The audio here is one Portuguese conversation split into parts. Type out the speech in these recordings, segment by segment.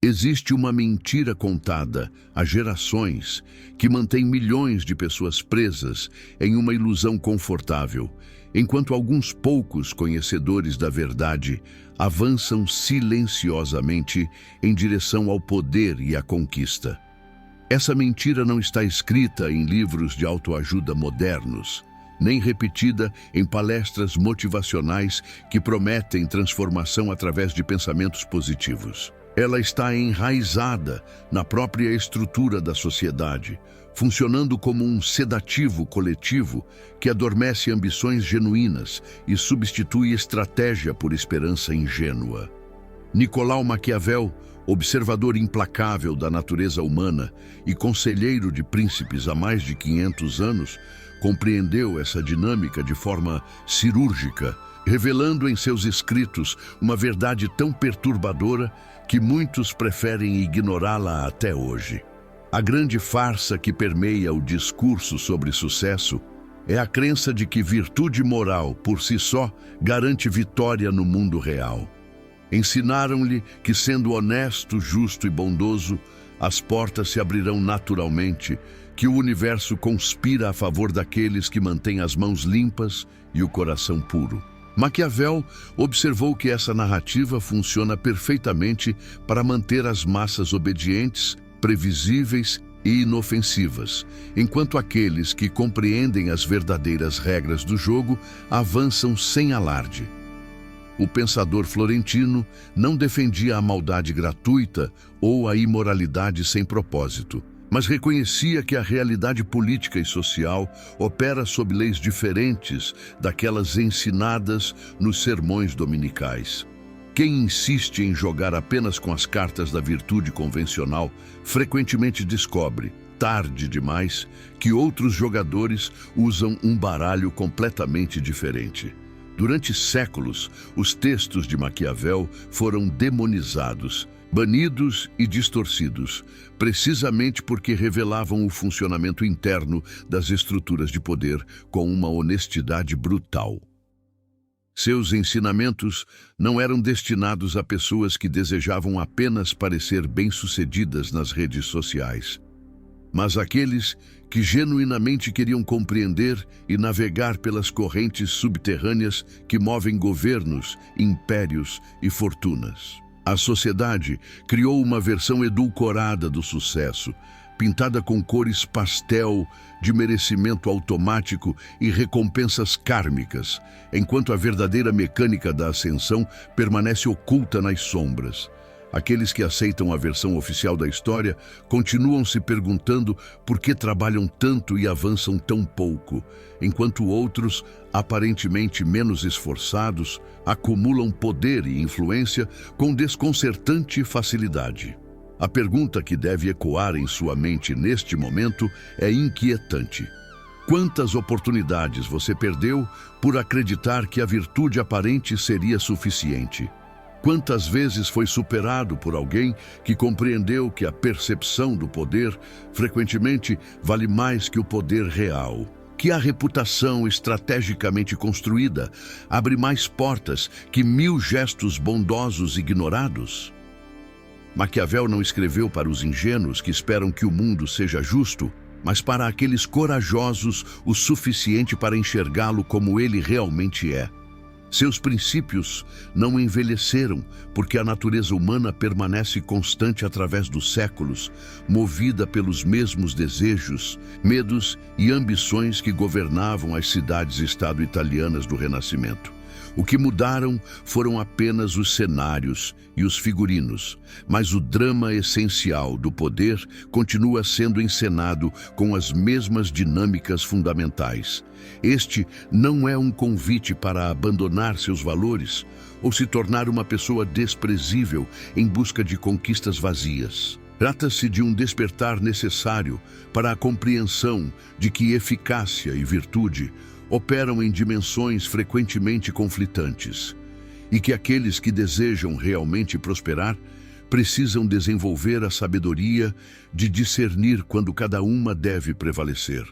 Existe uma mentira contada há gerações que mantém milhões de pessoas presas em uma ilusão confortável, enquanto alguns poucos conhecedores da verdade avançam silenciosamente em direção ao poder e à conquista. Essa mentira não está escrita em livros de autoajuda modernos, nem repetida em palestras motivacionais que prometem transformação através de pensamentos positivos. Ela está enraizada na própria estrutura da sociedade, funcionando como um sedativo coletivo que adormece ambições genuínas e substitui estratégia por esperança ingênua. Nicolau Maquiavel, observador implacável da natureza humana e conselheiro de príncipes há mais de 500 anos, compreendeu essa dinâmica de forma cirúrgica, revelando em seus escritos uma verdade tão perturbadora que muitos preferem ignorá-la até hoje. A grande farsa que permeia o discurso sobre sucesso é a crença de que virtude moral, por si só, garante vitória no mundo real. Ensinaram-lhe que, sendo honesto, justo e bondoso, as portas se abrirão naturalmente, que o universo conspira a favor daqueles que mantêm as mãos limpas e o coração puro. Maquiavel observou que essa narrativa funciona perfeitamente para manter as massas obedientes, previsíveis e inofensivas, enquanto aqueles que compreendem as verdadeiras regras do jogo avançam sem alarde. O pensador florentino não defendia a maldade gratuita ou a imoralidade sem propósito, mas reconhecia que a realidade política e social opera sob leis diferentes daquelas ensinadas nos sermões dominicais. Quem insiste em jogar apenas com as cartas da virtude convencional frequentemente descobre, tarde demais, que outros jogadores usam um baralho completamente diferente. Durante séculos, os textos de Maquiavel foram demonizados, banidos e distorcidos, precisamente porque revelavam o funcionamento interno das estruturas de poder com uma honestidade brutal. Seus ensinamentos não eram destinados a pessoas que desejavam apenas parecer bem-sucedidas nas redes sociais, mas àqueles que genuinamente queriam compreender e navegar pelas correntes subterrâneas que movem governos, impérios e fortunas. A sociedade criou uma versão edulcorada do sucesso, pintada com cores pastel, de merecimento automático e recompensas kármicas, enquanto a verdadeira mecânica da ascensão permanece oculta nas sombras. Aqueles que aceitam a versão oficial da história continuam se perguntando por que trabalham tanto e avançam tão pouco, enquanto outros, aparentemente menos esforçados, acumulam poder e influência com desconcertante facilidade. A pergunta que deve ecoar em sua mente neste momento é inquietante. Quantas oportunidades você perdeu por acreditar que a virtude aparente seria suficiente? Quantas vezes foi superado por alguém que compreendeu que a percepção do poder frequentemente vale mais que o poder real? Que a reputação estrategicamente construída abre mais portas que 1000 gestos bondosos ignorados? Maquiavel não escreveu para os ingênuos que esperam que o mundo seja justo, mas para aqueles corajosos o suficiente para enxergá-lo como ele realmente é. Seus princípios não envelheceram, porque a natureza humana permanece constante através dos séculos, movida pelos mesmos desejos, medos e ambições que governavam as cidades-estado italianas do Renascimento. O que mudaram foram apenas os cenários e os figurinos, mas o drama essencial do poder continua sendo encenado com as mesmas dinâmicas fundamentais. Este não é um convite para abandonar seus valores ou se tornar uma pessoa desprezível em busca de conquistas vazias. Trata-se de um despertar necessário para a compreensão de que eficácia e virtude operam em dimensões frequentemente conflitantes, e que aqueles que desejam realmente prosperar precisam desenvolver a sabedoria de discernir quando cada uma deve prevalecer.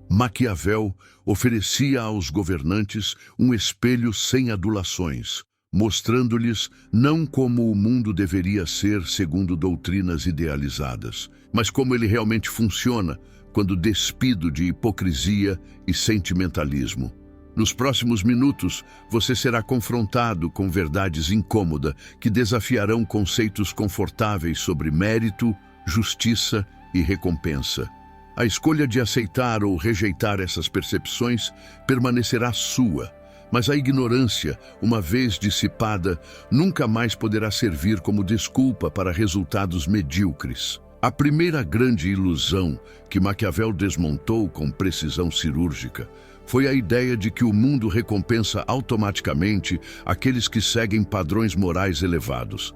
Maquiavel oferecia aos governantes um espelho sem adulações, mostrando-lhes não como o mundo deveria ser segundo doutrinas idealizadas, mas como ele realmente funciona quando despido de hipocrisia e sentimentalismo. Nos próximos minutos, você será confrontado com verdades incômodas que desafiarão conceitos confortáveis sobre mérito, justiça e recompensa. A escolha de aceitar ou rejeitar essas percepções permanecerá sua, mas a ignorância, uma vez dissipada, nunca mais poderá servir como desculpa para resultados medíocres. A primeira grande ilusão que Maquiavel desmontou com precisão cirúrgica foi a ideia de que o mundo recompensa automaticamente aqueles que seguem padrões morais elevados.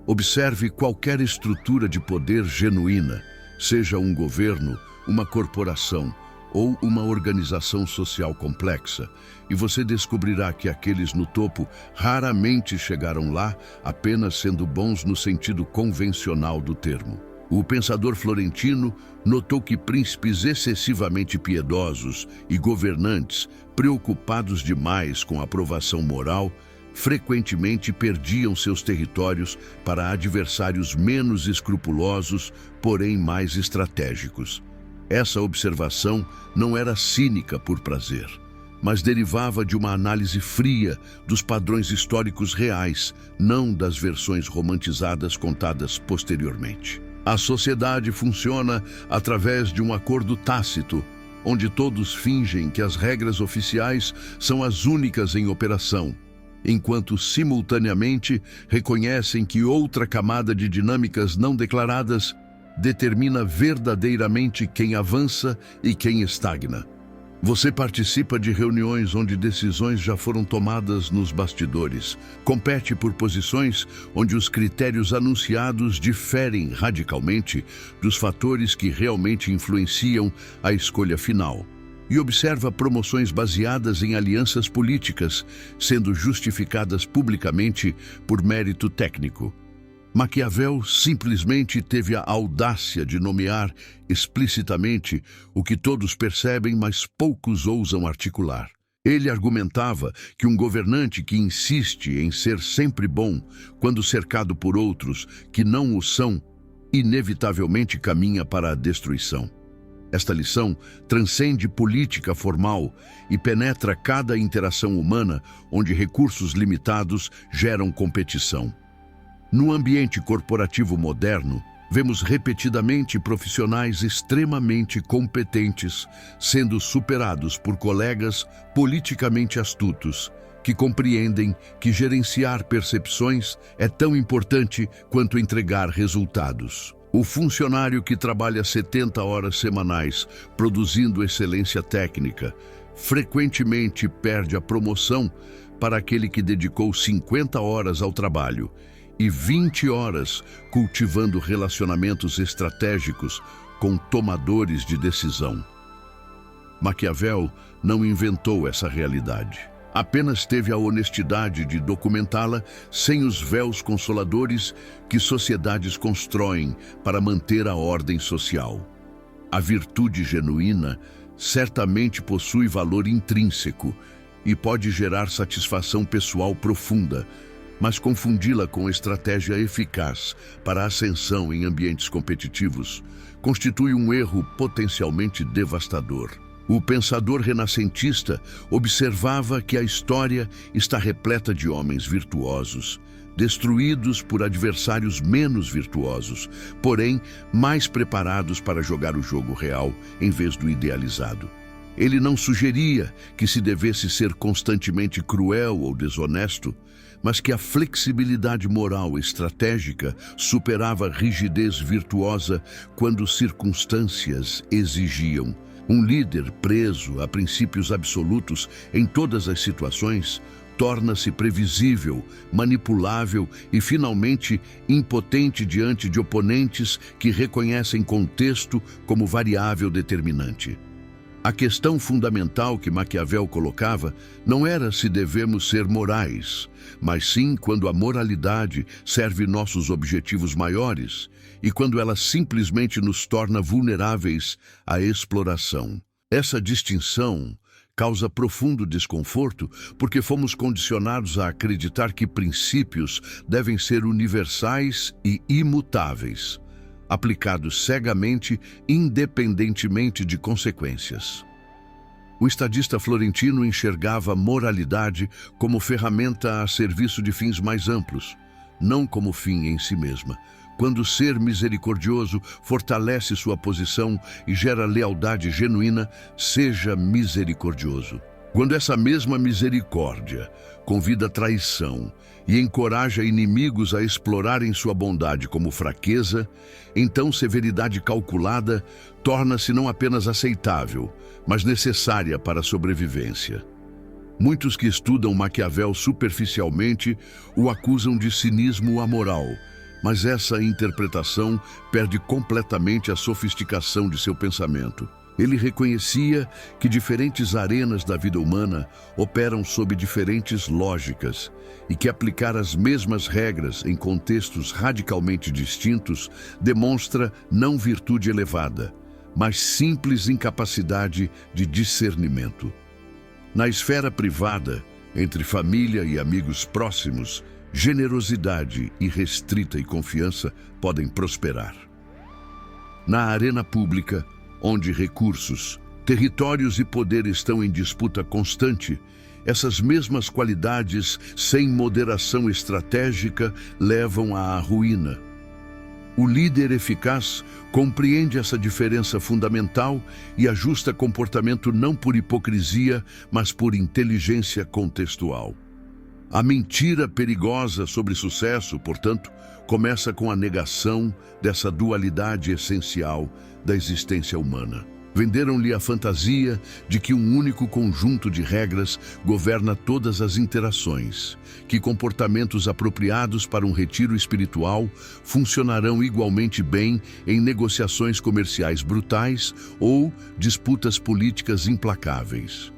Observe qualquer estrutura de poder genuína, seja um governo, uma corporação ou uma organização social complexa, e você descobrirá que aqueles no topo raramente chegaram lá apenas sendo bons no sentido convencional do termo. O pensador florentino notou que príncipes excessivamente piedosos e governantes, preocupados demais com a aprovação moral, frequentemente perdiam seus territórios para adversários menos escrupulosos, porém mais estratégicos. Essa observação não era cínica por prazer, mas derivava de uma análise fria dos padrões históricos reais, não das versões romantizadas contadas posteriormente. A sociedade funciona através de um acordo tácito, onde todos fingem que as regras oficiais são as únicas em operação, enquanto simultaneamente reconhecem que outra camada de dinâmicas não declaradas determina verdadeiramente quem avança e quem estagna. Você participa de reuniões onde decisões já foram tomadas nos bastidores. Compete por posições onde os critérios anunciados diferem radicalmente dos fatores que realmente influenciam a escolha final. E observa promoções baseadas em alianças políticas, sendo justificadas publicamente por mérito técnico. Maquiavel simplesmente teve a audácia de nomear explicitamente o que todos percebem, mas poucos ousam articular. Ele argumentava que um governante que insiste em ser sempre bom, quando cercado por outros que não o são, inevitavelmente caminha para a destruição. Esta lição transcende política formal e penetra cada interação humana onde recursos limitados geram competição. No ambiente corporativo moderno, vemos repetidamente profissionais extremamente competentes sendo superados por colegas politicamente astutos, que compreendem que gerenciar percepções é tão importante quanto entregar resultados. O funcionário que trabalha 70 horas semanais produzindo excelência técnica frequentemente perde a promoção para aquele que dedicou 50 horas ao trabalho e 20 horas cultivando relacionamentos estratégicos com tomadores de decisão. Maquiavel não inventou essa realidade. Apenas teve a honestidade de documentá-la sem os véus consoladores que sociedades constroem para manter a ordem social. A virtude genuína certamente possui valor intrínseco e pode gerar satisfação pessoal profunda, mas confundi-la com estratégia eficaz para a ascensão em ambientes competitivos constitui um erro potencialmente devastador. O pensador renascentista observava que a história está repleta de homens virtuosos, destruídos por adversários menos virtuosos, porém mais preparados para jogar o jogo real em vez do idealizado. Ele não sugeria que se devesse ser constantemente cruel ou desonesto, mas que a flexibilidade moral estratégica superava a rigidez virtuosa quando circunstâncias exigiam. Um líder preso a princípios absolutos em todas as situações torna-se previsível, manipulável e, finalmente, impotente diante de oponentes que reconhecem contexto como variável determinante. A questão fundamental que Maquiavel colocava não era se devemos ser morais, mas sim quando a moralidade serve nossos objetivos maiores e quando ela simplesmente nos torna vulneráveis à exploração. Essa distinção causa profundo desconforto porque fomos condicionados a acreditar que princípios devem ser universais e imutáveis, aplicados cegamente, independentemente de consequências. O estadista florentino enxergava a moralidade como ferramenta a serviço de fins mais amplos, não como fim em si mesma. Quando o ser misericordioso fortalece sua posição e gera lealdade genuína, seja misericordioso. Quando essa mesma misericórdia convida a traição e encoraja inimigos a explorarem sua bondade como fraqueza, então severidade calculada torna-se não apenas aceitável, mas necessária para a sobrevivência. Muitos que estudam Maquiavel superficialmente o acusam de cinismo amoral, mas essa interpretação perde completamente a sofisticação de seu pensamento. Ele reconhecia que diferentes arenas da vida humana operam sob diferentes lógicas e que aplicar as mesmas regras em contextos radicalmente distintos demonstra não virtude elevada, mas simples incapacidade de discernimento. Na esfera privada, entre família e amigos próximos, generosidade irrestrita e confiança podem prosperar. Na arena pública, onde recursos, territórios e poder estão em disputa constante, essas mesmas qualidades, sem moderação estratégica, levam à ruína. O líder eficaz compreende essa diferença fundamental e ajusta comportamento não por hipocrisia, mas por inteligência contextual. A mentira perigosa sobre sucesso, portanto, começa com a negação dessa dualidade essencial da existência humana. Venderam-lhe a fantasia de que um único conjunto de regras governa todas as interações, que comportamentos apropriados para um retiro espiritual funcionarão igualmente bem em negociações comerciais brutais ou disputas políticas implacáveis.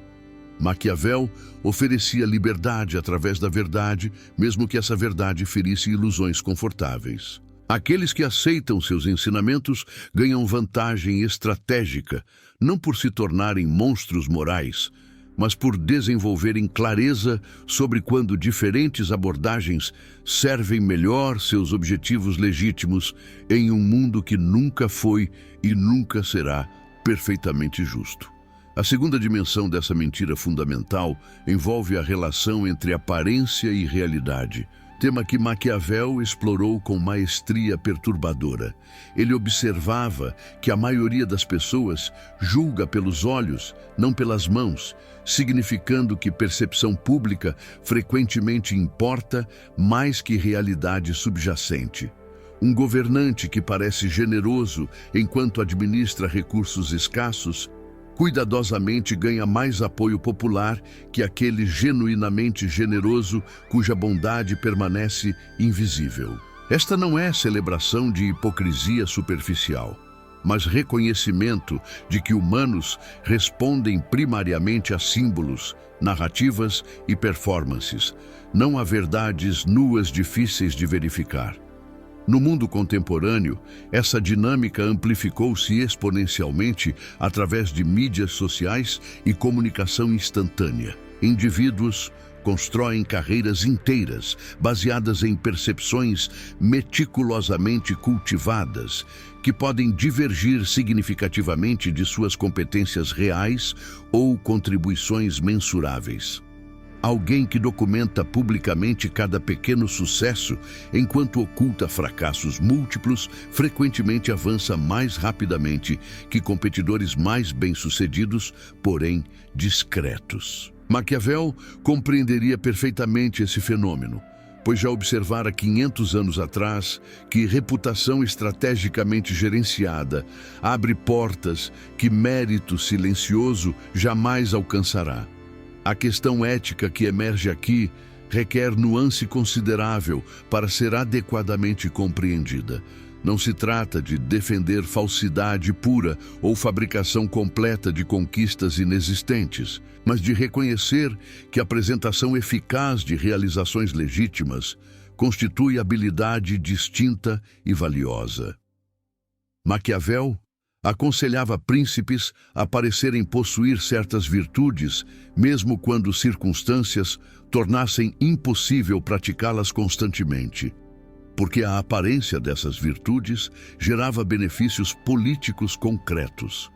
Maquiavel oferecia liberdade através da verdade, mesmo que essa verdade ferisse ilusões confortáveis. Aqueles que aceitam seus ensinamentos ganham vantagem estratégica, não por se tornarem monstros morais, mas por desenvolverem clareza sobre quando diferentes abordagens servem melhor seus objetivos legítimos em um mundo que nunca foi e nunca será perfeitamente justo. A segunda dimensão dessa mentira fundamental envolve a relação entre aparência e realidade, tema que Maquiavel explorou com maestria perturbadora. Ele observava que a maioria das pessoas julga pelos olhos, não pelas mãos, significando que percepção pública frequentemente importa mais que realidade subjacente. Um governante que parece generoso enquanto administra recursos escassos, cuidadosamente ganha mais apoio popular que aquele genuinamente generoso cuja bondade permanece invisível. Esta não é celebração de hipocrisia superficial, mas reconhecimento de que humanos respondem primariamente a símbolos, narrativas e performances, não a verdades nuas difíceis de verificar. No mundo contemporâneo, essa dinâmica amplificou-se exponencialmente através de mídias sociais e comunicação instantânea. Indivíduos constroem carreiras inteiras baseadas em percepções meticulosamente cultivadas, que podem divergir significativamente de suas competências reais ou contribuições mensuráveis. Alguém que documenta publicamente cada pequeno sucesso, enquanto oculta fracassos múltiplos, frequentemente avança mais rapidamente que competidores mais bem-sucedidos, porém discretos. Maquiavel compreenderia perfeitamente esse fenômeno, pois já observara 500 anos atrás que reputação estrategicamente gerenciada abre portas que mérito silencioso jamais alcançará. A questão ética que emerge aqui requer nuance considerável para ser adequadamente compreendida. Não se trata de defender falsidade pura ou fabricação completa de conquistas inexistentes, mas de reconhecer que a apresentação eficaz de realizações legítimas constitui habilidade distinta e valiosa. Maquiavel Aconselhava príncipes a parecerem possuir certas virtudes, mesmo quando circunstâncias tornassem impossível praticá-las constantemente, porque a aparência dessas virtudes gerava benefícios políticos concretos.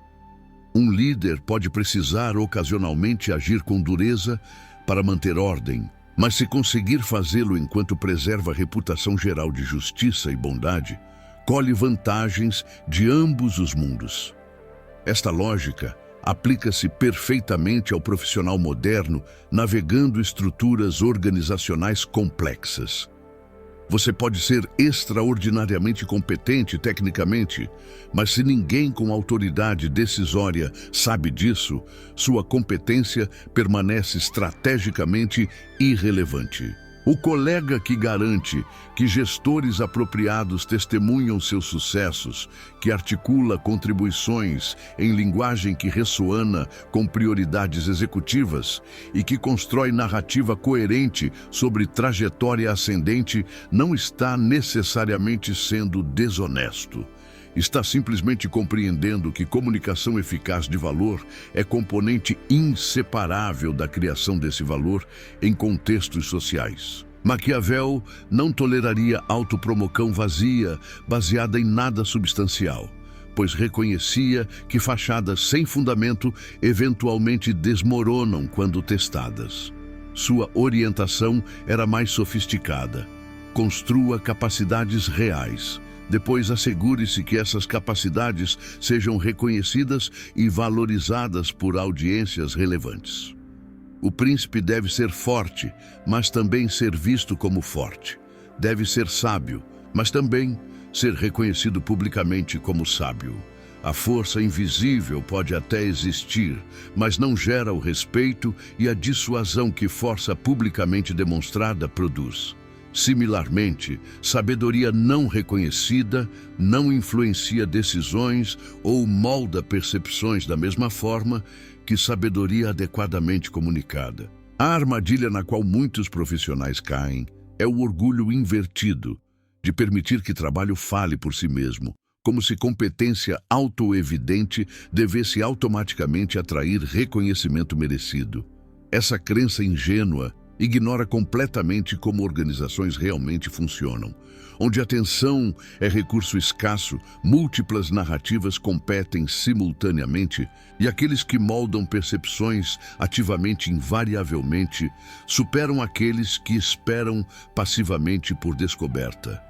Um líder pode precisar ocasionalmente agir com dureza para manter ordem, mas se conseguir fazê-lo enquanto preserva a reputação geral de justiça e bondade, colhe vantagens de ambos os mundos. Esta lógica aplica-se perfeitamente ao profissional moderno navegando estruturas organizacionais complexas. Você pode ser extraordinariamente competente tecnicamente, mas se ninguém com autoridade decisória sabe disso, sua competência permanece estrategicamente irrelevante. O colega que garante que gestores apropriados testemunham seus sucessos, que articula contribuições em linguagem que ressoana com prioridades executivas e que constrói narrativa coerente sobre trajetória ascendente, não está necessariamente sendo desonesto. Está simplesmente compreendendo que comunicação eficaz de valor é componente inseparável da criação desse valor em contextos sociais. Maquiavel não toleraria autopromoção vazia, baseada em nada substancial, pois reconhecia que fachadas sem fundamento eventualmente desmoronam quando testadas. Sua orientação era mais sofisticada. Construa capacidades reais. Depois assegure-se que essas capacidades sejam reconhecidas e valorizadas por audiências relevantes. O príncipe deve ser forte, mas também ser visto como forte. Deve ser sábio, mas também ser reconhecido publicamente como sábio. A força invisível pode até existir, mas não gera o respeito e a dissuasão que força publicamente demonstrada produz. Similarmente, sabedoria não reconhecida não influencia decisões ou molda percepções da mesma forma que sabedoria adequadamente comunicada. A armadilha na qual muitos profissionais caem é o orgulho invertido, de permitir que trabalho fale por si mesmo, como se competência autoevidente devesse automaticamente atrair reconhecimento merecido. Essa crença ingênua ignora completamente como organizações realmente funcionam. Onde a atenção é recurso escasso, múltiplas narrativas competem simultaneamente e aqueles que moldam percepções ativamente invariavelmente superam aqueles que esperam passivamente por descoberta.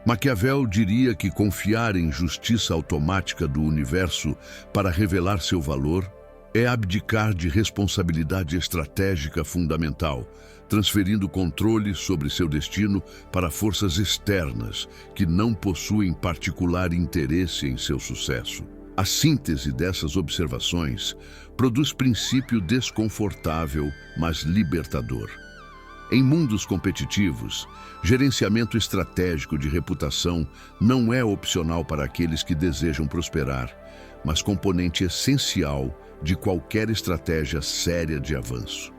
Maquiavel diria que confiar em justiça automática do universo para revelar seu valor é abdicar de responsabilidade estratégica fundamental, transferindo controle sobre seu destino para forças externas que não possuem particular interesse em seu sucesso. A síntese dessas observações produz princípio desconfortável, mas libertador. Em mundos competitivos, gerenciamento estratégico de reputação não é opcional para aqueles que desejam prosperar, mas componente essencial de qualquer estratégia séria de avanço.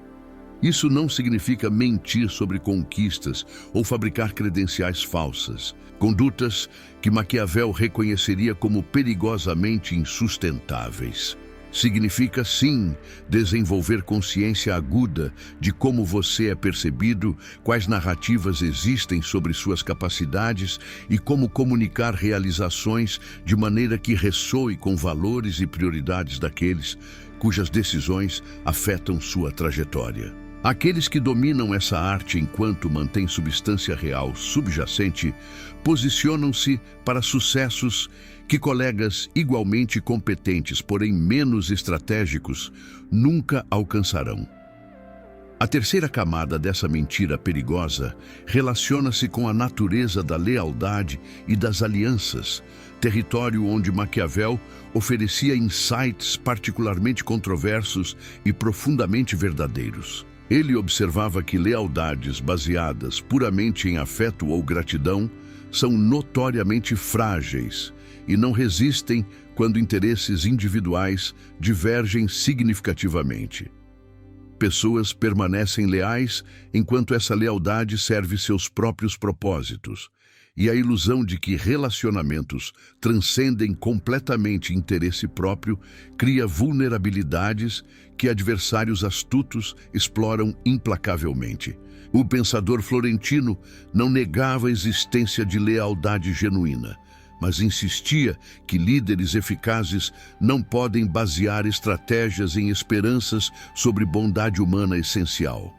Isso não significa mentir sobre conquistas ou fabricar credenciais falsas, condutas que Maquiavel reconheceria como perigosamente insustentáveis. Significa, sim, desenvolver consciência aguda de como você é percebido, quais narrativas existem sobre suas capacidades e como comunicar realizações de maneira que ressoe com valores e prioridades daqueles cujas decisões afetam sua trajetória. Aqueles que dominam essa arte enquanto mantêm substância real subjacente posicionam-se para sucessos que colegas igualmente competentes, porém menos estratégicos, nunca alcançarão. A terceira camada dessa mentira perigosa relaciona-se com a natureza da lealdade e das alianças, território onde Maquiavel oferecia insights particularmente controversos e profundamente verdadeiros. Ele observava que lealdades baseadas puramente em afeto ou gratidão são notoriamente frágeis e não resistem quando interesses individuais divergem significativamente. Pessoas permanecem leais enquanto essa lealdade serve seus próprios propósitos, e a ilusão de que relacionamentos transcendem completamente interesse próprio cria vulnerabilidades que adversários astutos exploram implacavelmente. O pensador florentino não negava a existência de lealdade genuína, mas insistia que líderes eficazes não podem basear estratégias em esperanças sobre bondade humana essencial.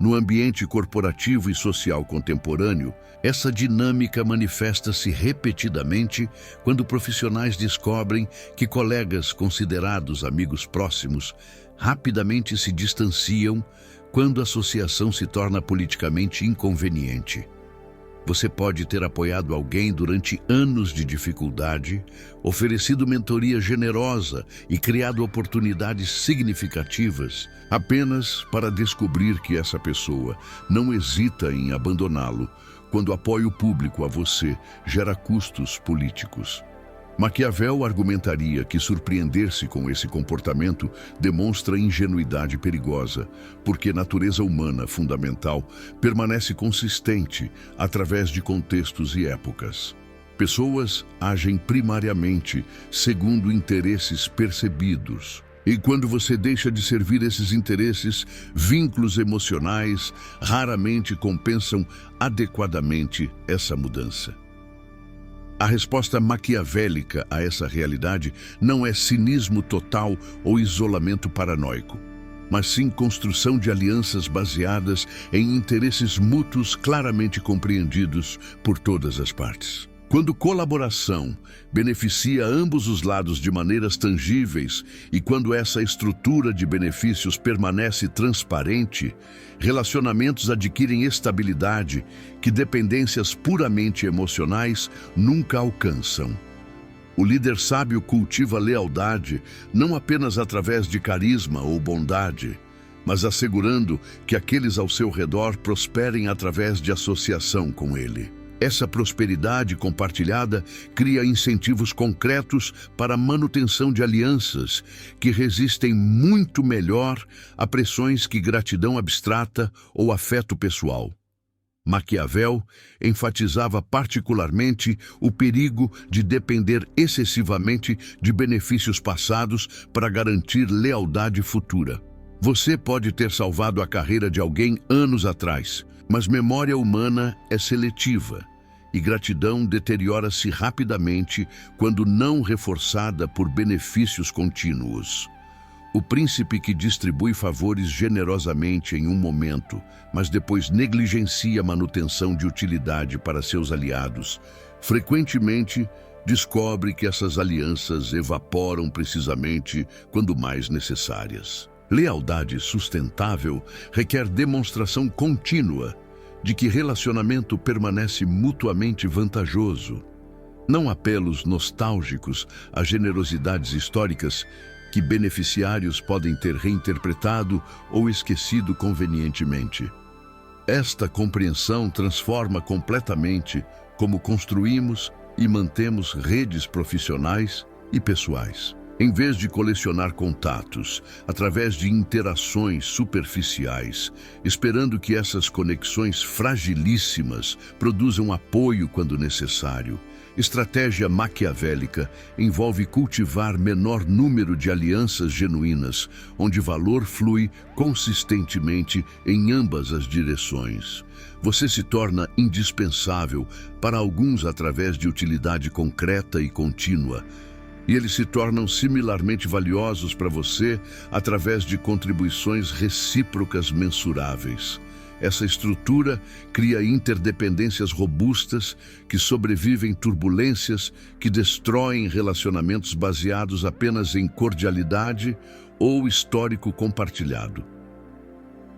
No ambiente corporativo e social contemporâneo, essa dinâmica manifesta-se repetidamente quando profissionais descobrem que colegas considerados amigos próximos rapidamente se distanciam quando a associação se torna politicamente inconveniente. Você pode ter apoiado alguém durante anos de dificuldade, oferecido mentoria generosa e criado oportunidades significativas apenas para descobrir que essa pessoa não hesita em abandoná-lo quando o apoio público a você gera custos políticos. Maquiavel argumentaria que surpreender-se com esse comportamento demonstra ingenuidade perigosa, porque a natureza humana fundamental permanece consistente através de contextos e épocas. Pessoas agem primariamente segundo interesses percebidos. E quando você deixa de servir esses interesses, vínculos emocionais raramente compensam adequadamente essa mudança. A resposta maquiavélica a essa realidade não é cinismo total ou isolamento paranoico, mas sim construção de alianças baseadas em interesses mútuos claramente compreendidos por todas as partes. Quando colaboração beneficia ambos os lados de maneiras tangíveis e quando essa estrutura de benefícios permanece transparente, relacionamentos adquirem estabilidade que dependências puramente emocionais nunca alcançam. O líder sábio cultiva lealdade não apenas através de carisma ou bondade, mas assegurando que aqueles ao seu redor prosperem através de associação com ele. Essa prosperidade compartilhada cria incentivos concretos para a manutenção de alianças que resistem muito melhor a pressões que gratidão abstrata ou afeto pessoal. Maquiavel enfatizava particularmente o perigo de depender excessivamente de benefícios passados para garantir lealdade futura. Você pode ter salvado a carreira de alguém anos atrás, mas memória humana é seletiva e gratidão deteriora-se rapidamente quando não reforçada por benefícios contínuos. O príncipe que distribui favores generosamente em um momento, mas depois negligencia a manutenção de utilidade para seus aliados, frequentemente descobre que essas alianças evaporam precisamente quando mais necessárias. Lealdade sustentável requer demonstração contínua de que relacionamento permanece mutuamente vantajoso. Não apelos nostálgicos a generosidades históricas que beneficiários podem ter reinterpretado ou esquecido convenientemente. Esta compreensão transforma completamente como construímos e mantemos redes profissionais e pessoais. Em vez de colecionar contatos através de interações superficiais, esperando que essas conexões fragilíssimas produzam apoio quando necessário, estratégia maquiavélica envolve cultivar menor número de alianças genuínas, onde valor flui consistentemente em ambas as direções. Você se torna indispensável para alguns através de utilidade concreta e contínua, e eles se tornam similarmente valiosos para você através de contribuições recíprocas mensuráveis. Essa estrutura cria interdependências robustas que sobrevivem turbulências que destroem relacionamentos baseados apenas em cordialidade ou histórico compartilhado.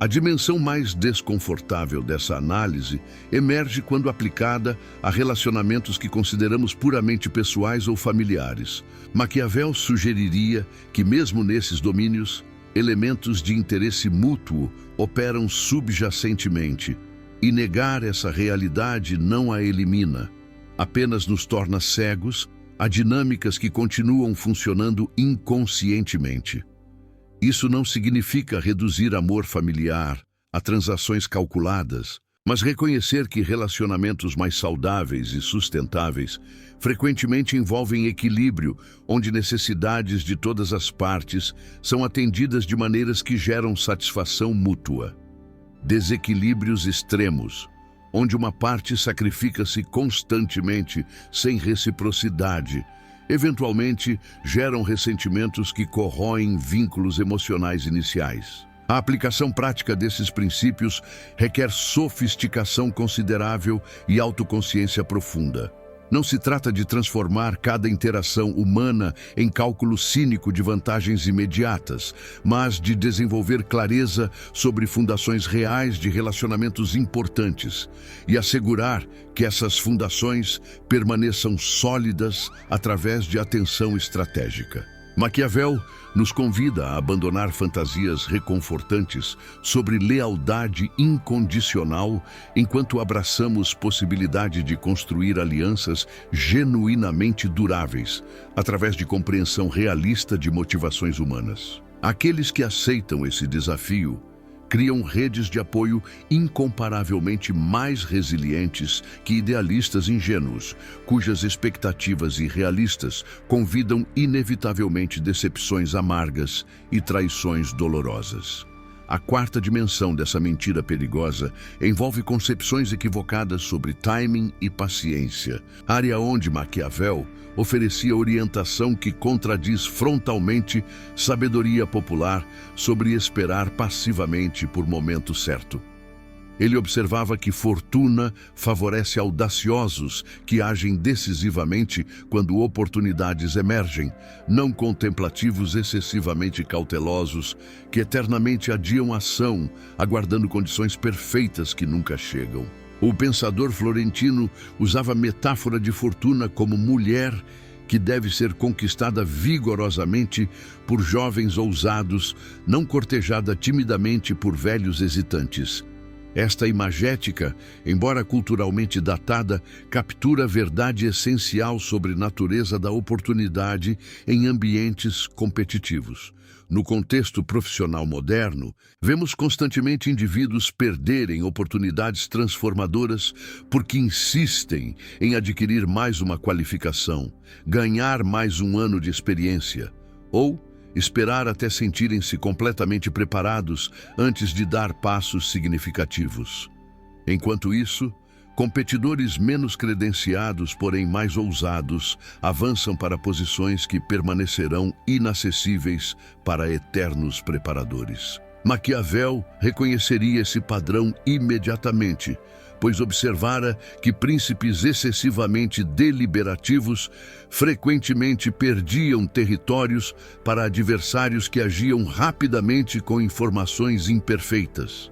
A dimensão mais desconfortável dessa análise emerge quando aplicada a relacionamentos que consideramos puramente pessoais ou familiares. Maquiavel sugeriria que, mesmo nesses domínios, elementos de interesse mútuo operam subjacentemente, e negar essa realidade não a elimina, apenas nos torna cegos a dinâmicas que continuam funcionando inconscientemente. Isso não significa reduzir amor familiar a transações calculadas Mas reconhecer que relacionamentos mais saudáveis e sustentáveis frequentemente envolvem equilíbrio, onde necessidades de todas as partes são atendidas de maneiras que geram satisfação mútua. Desequilíbrios extremos, onde uma parte sacrifica-se constantemente sem reciprocidade, eventualmente geram ressentimentos que corroem vínculos emocionais iniciais. A aplicação prática desses princípios requer sofisticação considerável e autoconsciência profunda. Não se trata de transformar cada interação humana em cálculo cínico de vantagens imediatas, mas de desenvolver clareza sobre fundações reais de relacionamentos importantes e assegurar que essas fundações permaneçam sólidas através de atenção estratégica. Maquiavel nos convida a abandonar fantasias reconfortantes sobre lealdade incondicional enquanto abraçamos possibilidade de construir alianças genuinamente duráveis através de compreensão realista de motivações humanas. Aqueles que aceitam esse desafio criam redes de apoio incomparavelmente mais resilientes que idealistas ingênuos, cujas expectativas irrealistas convidam inevitavelmente decepções amargas e traições dolorosas. A quarta dimensão dessa mentira perigosa envolve concepções equivocadas sobre timing e paciência, área onde Maquiavel oferecia orientação que contradiz frontalmente sabedoria popular sobre esperar passivamente por momento certo. Ele observava que fortuna favorece audaciosos que agem decisivamente quando oportunidades emergem, não contemplativos excessivamente cautelosos que eternamente adiam ação, aguardando condições perfeitas que nunca chegam. O pensador florentino usava a metáfora de fortuna como mulher que deve ser conquistada vigorosamente por jovens ousados, não cortejada timidamente por velhos hesitantes. Esta imagética, embora culturalmente datada, captura a verdade essencial sobre a natureza da oportunidade em ambientes competitivos. No contexto profissional moderno, vemos constantemente indivíduos perderem oportunidades transformadoras porque insistem em adquirir mais uma qualificação, ganhar mais um ano de experiência, ou esperar até sentirem-se completamente preparados antes de dar passos significativos. Enquanto isso, competidores menos credenciados, porém mais ousados, avançam para posições que permanecerão inacessíveis para eternos preparadores. Maquiavel reconheceria esse padrão imediatamente, pois observara que príncipes excessivamente deliberativos frequentemente perdiam territórios para adversários que agiam rapidamente com informações imperfeitas.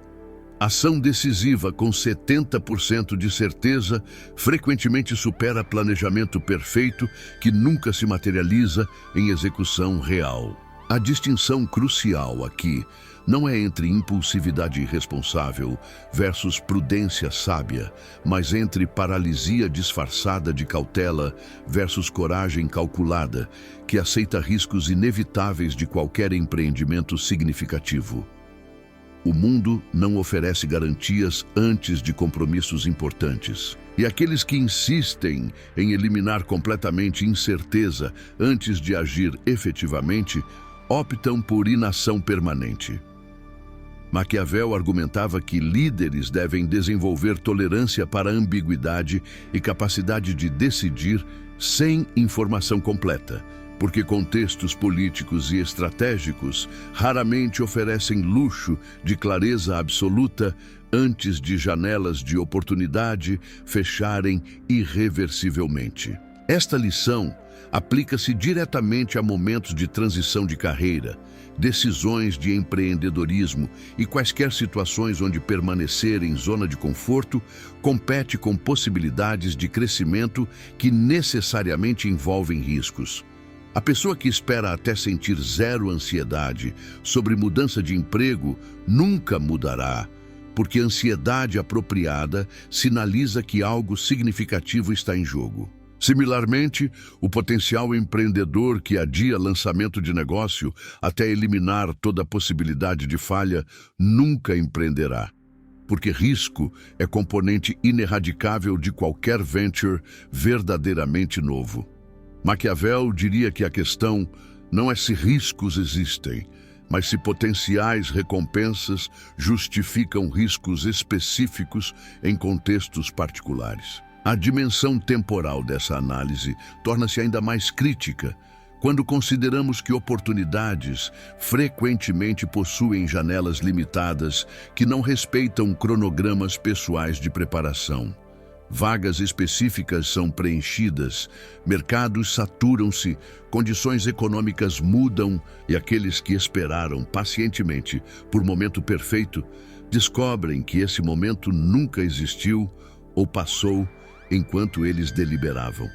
Ação decisiva com 70% de certeza frequentemente supera planejamento perfeito que nunca se materializa em execução real. A distinção crucial aqui não é entre impulsividade irresponsável versus prudência sábia, mas entre paralisia disfarçada de cautela versus coragem calculada, que aceita riscos inevitáveis de qualquer empreendimento significativo. O mundo não oferece garantias antes de compromissos importantes. E aqueles que insistem em eliminar completamente incerteza antes de agir efetivamente, optam por inação permanente. Maquiavel argumentava que líderes devem desenvolver tolerância para a ambiguidade e capacidade de decidir sem informação completa, porque contextos políticos e estratégicos raramente oferecem luxo de clareza absoluta antes de janelas de oportunidade fecharem irreversivelmente. Esta lição aplica-se diretamente a momentos de transição de carreira, decisões de empreendedorismo e quaisquer situações onde permanecer em zona de conforto compete com possibilidades de crescimento que necessariamente envolvem riscos. A pessoa que espera até sentir zero ansiedade sobre mudança de emprego nunca mudará, porque a ansiedade apropriada sinaliza que algo significativo está em jogo. Similarmente, o potencial empreendedor que adia lançamento de negócio até eliminar toda possibilidade de falha nunca empreenderá. porque risco é componente ineradicável de qualquer venture verdadeiramente novo. Maquiavel diria que a questão não é se riscos existem, mas se potenciais recompensas justificam riscos específicos em contextos particulares. A dimensão temporal dessa análise torna-se ainda mais crítica quando consideramos que oportunidades frequentemente possuem janelas limitadas que não respeitam cronogramas pessoais de preparação. Vagas específicas são preenchidas, mercados saturam-se, condições econômicas mudam e aqueles que esperaram pacientemente por momento perfeito descobrem que esse momento nunca existiu ou passou enquanto eles deliberavam.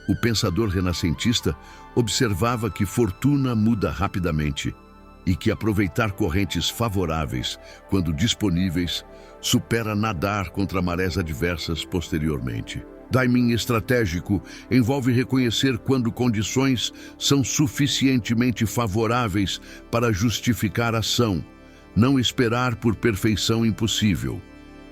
O pensador renascentista observava que fortuna muda rapidamente e que aproveitar correntes favoráveis, quando disponíveis, supera nadar contra marés adversas posteriormente. Timing estratégico envolve reconhecer quando condições são suficientemente favoráveis para justificar ação, não esperar por perfeição impossível.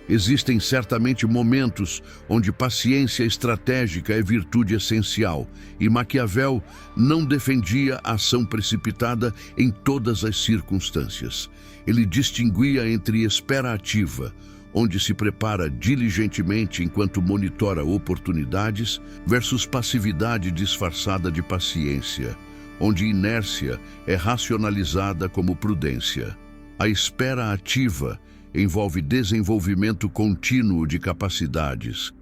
Existem certamente momentos onde paciência estratégica é virtude essencial, e Maquiavel não defendia a ação precipitada em todas as circunstâncias. Ele distinguia entre espera ativa, onde se prepara diligentemente enquanto monitora oportunidades, versus passividade disfarçada de paciência, onde inércia é racionalizada como prudência. A espera ativa envolve desenvolvimento contínuo de capacidades,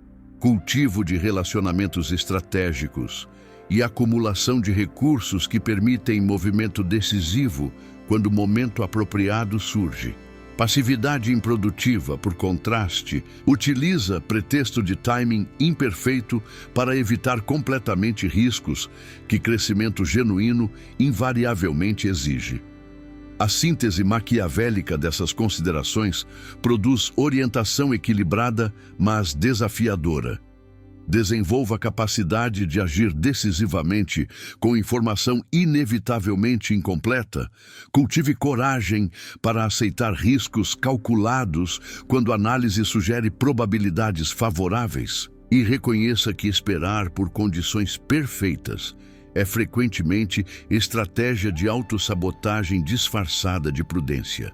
cultivo de relacionamentos estratégicos e acumulação de recursos que permitem movimento decisivo quando o momento apropriado surge. Passividade improdutiva, por contraste, utiliza pretexto de timing imperfeito para evitar completamente riscos que crescimento genuíno invariavelmente exige. A síntese maquiavélica dessas considerações produz orientação equilibrada, mas desafiadora. Desenvolva a capacidade de agir decisivamente com informação inevitavelmente incompleta. Cultive coragem para aceitar riscos calculados quando a análise sugere probabilidades favoráveis. E reconheça que esperar por condições perfeitas é frequentemente estratégia de autossabotagem disfarçada de prudência.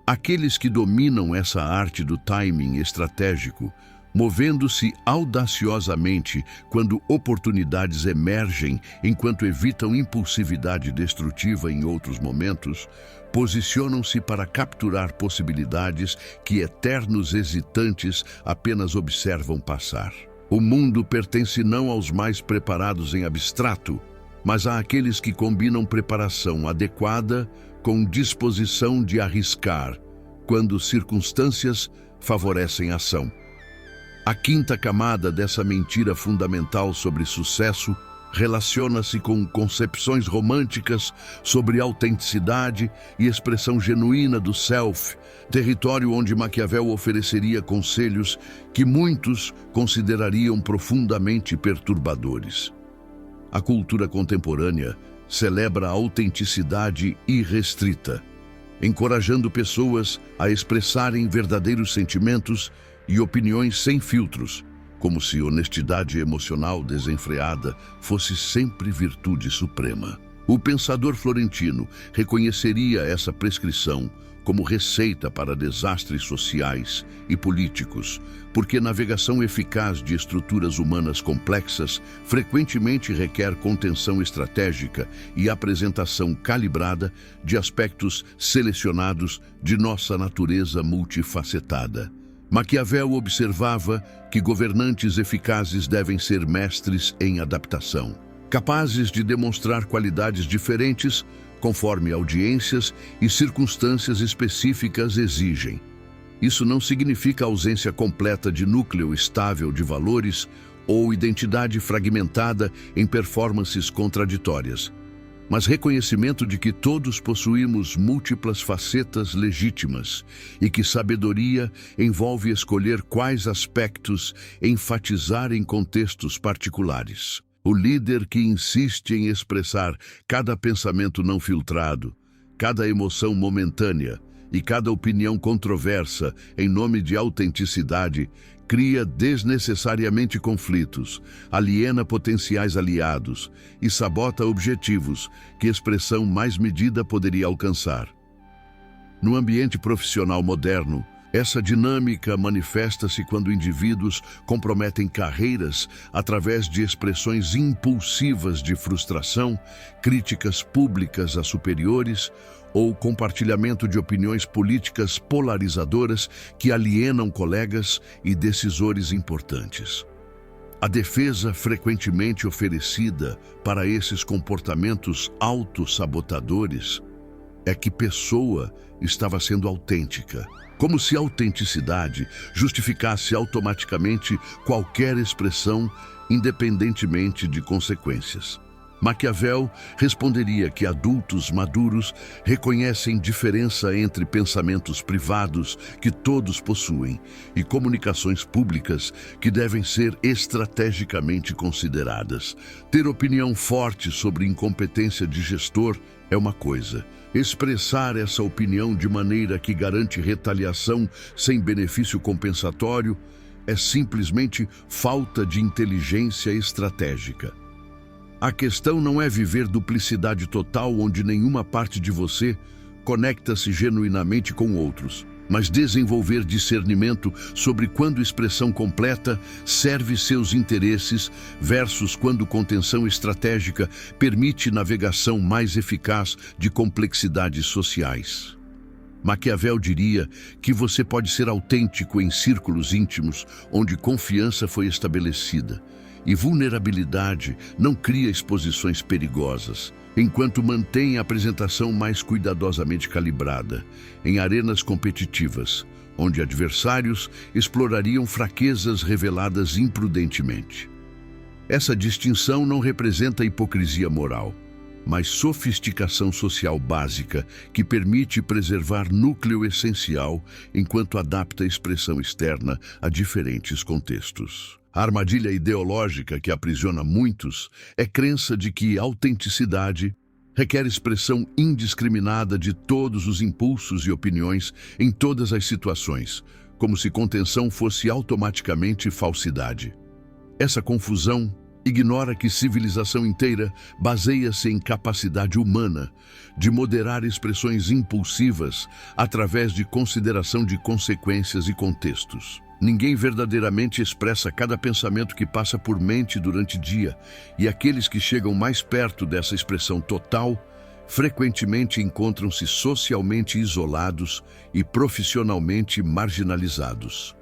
Aqueles que dominam essa arte do timing estratégico, movendo-se audaciosamente quando oportunidades emergem enquanto evitam impulsividade destrutiva em outros momentos, posicionam-se para capturar possibilidades que eternos hesitantes apenas observam passar. O mundo pertence não aos mais preparados em abstrato, mas àqueles que combinam preparação adequada com disposição de arriscar, quando circunstâncias favorecem a ação. A quinta camada dessa mentira fundamental sobre sucesso relaciona-se com concepções românticas sobre autenticidade e expressão genuína do self, território onde Maquiavel ofereceria conselhos que muitos considerariam profundamente perturbadores. A cultura contemporânea celebra a autenticidade irrestrita, encorajando pessoas a expressarem verdadeiros sentimentos e opiniões sem filtros, como se honestidade emocional desenfreada fosse sempre virtude suprema. O pensador florentino reconheceria essa prescrição como receita para desastres sociais e políticos, porque navegação eficaz de estruturas humanas complexas frequentemente requer contenção estratégica e apresentação calibrada de aspectos selecionados de nossa natureza multifacetada. Maquiavel observava que governantes eficazes devem ser mestres em adaptação, capazes de demonstrar qualidades diferentes conforme audiências e circunstâncias específicas exigem. Isso não significa ausência completa de núcleo estável de valores ou identidade fragmentada em performances contraditórias, mas reconhecimento de que todos possuímos múltiplas facetas legítimas e que sabedoria envolve escolher quais aspectos enfatizar em contextos particulares. O líder que insiste em expressar cada pensamento não filtrado, cada emoção momentânea e cada opinião controversa em nome de autenticidade cria desnecessariamente conflitos, aliena potenciais aliados e sabota objetivos que expressão mais medida poderia alcançar. No ambiente profissional moderno, essa dinâmica manifesta-se quando indivíduos comprometem carreiras através de expressões impulsivas de frustração, críticas públicas a superiores ou compartilhamento de opiniões políticas polarizadoras que alienam colegas e decisores importantes. A defesa frequentemente oferecida para esses comportamentos autossabotadores é que pessoa estava sendo autêntica, como se a autenticidade justificasse automaticamente qualquer expressão, independentemente de consequências. Maquiavel responderia que adultos maduros reconhecem diferença entre pensamentos privados que todos possuem e comunicações públicas que devem ser estrategicamente consideradas. Ter opinião forte sobre incompetência de gestor é uma coisa. Expressar essa opinião de maneira que garante retaliação sem benefício compensatório é simplesmente falta de inteligência estratégica. A questão não é viver duplicidade total onde nenhuma parte de você conecta-se genuinamente com outros, mas desenvolver discernimento sobre quando expressão completa serve seus interesses versus quando contenção estratégica permite navegação mais eficaz de complexidades sociais. Maquiavel diria que você pode ser autêntico em círculos íntimos onde confiança foi estabelecida, e vulnerabilidade não cria exposições perigosas, enquanto mantém a apresentação mais cuidadosamente calibrada, em arenas competitivas, onde adversários explorariam fraquezas reveladas imprudentemente. Essa distinção não representa hipocrisia moral, mas sofisticação social básica que permite preservar núcleo essencial enquanto adapta a expressão externa a diferentes contextos. A armadilha ideológica que aprisiona muitos é crença de que autenticidade requer expressão indiscriminada de todos os impulsos e opiniões em todas as situações, como se contenção fosse automaticamente falsidade. Essa confusão ignora que civilização inteira baseia-se em capacidade humana de moderar expressões impulsivas através de consideração de consequências e contextos. Ninguém verdadeiramente expressa cada pensamento que passa por mente durante o dia, e aqueles que chegam mais perto dessa expressão total frequentemente encontram-se socialmente isolados e profissionalmente marginalizados.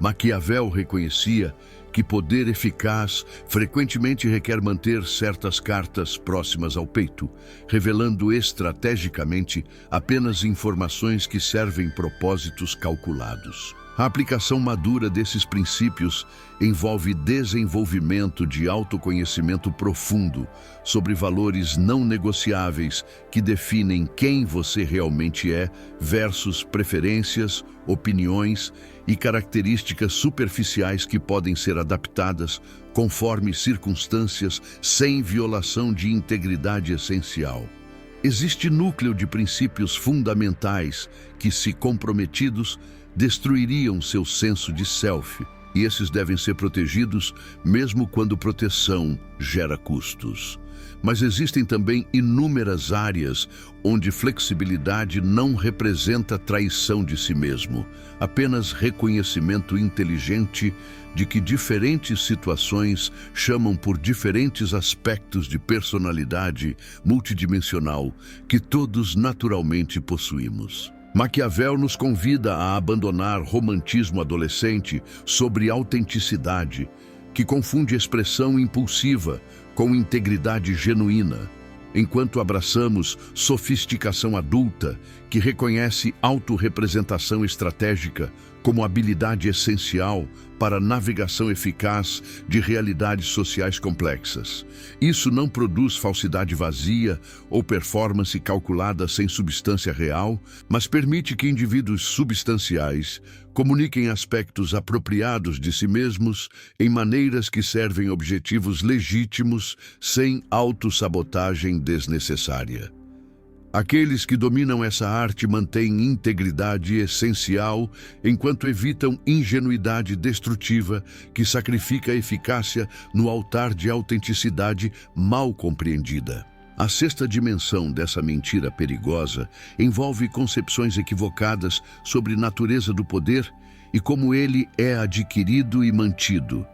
Maquiavel reconhecia que poder eficaz frequentemente requer manter certas cartas próximas ao peito, revelando estrategicamente apenas informações que servem propósitos calculados. A aplicação madura desses princípios envolve desenvolvimento de autoconhecimento profundo sobre valores não negociáveis que definem quem você realmente é versus preferências, opiniões e características superficiais que podem ser adaptadas conforme circunstâncias sem violação de integridade essencial. Existe núcleo de princípios fundamentais que, se comprometidos, destruiriam seu senso de self, e esses devem ser protegidos mesmo quando proteção gera custos. Mas existem também inúmeras áreas onde flexibilidade não representa traição de si mesmo, apenas reconhecimento inteligente de que diferentes situações chamam por diferentes aspectos de personalidade multidimensional que todos naturalmente possuímos. Maquiavel nos convida a abandonar romantismo adolescente sobre autenticidade, que confunde expressão impulsiva com integridade genuína, enquanto abraçamos sofisticação adulta, que reconhece autorrepresentação estratégica como habilidade essencial para a navegação eficaz de realidades sociais complexas. Isso não produz falsidade vazia ou performance calculada sem substância real, mas permite que indivíduos substanciais comuniquem aspectos apropriados de si mesmos em maneiras que servem objetivos legítimos sem autossabotagem desnecessária. Aqueles que dominam essa arte mantêm integridade essencial, enquanto evitam ingenuidade destrutiva que sacrifica a eficácia no altar de autenticidade mal compreendida. A sexta dimensão dessa mentira perigosa envolve concepções equivocadas sobre a natureza do poder e como ele é adquirido e mantido,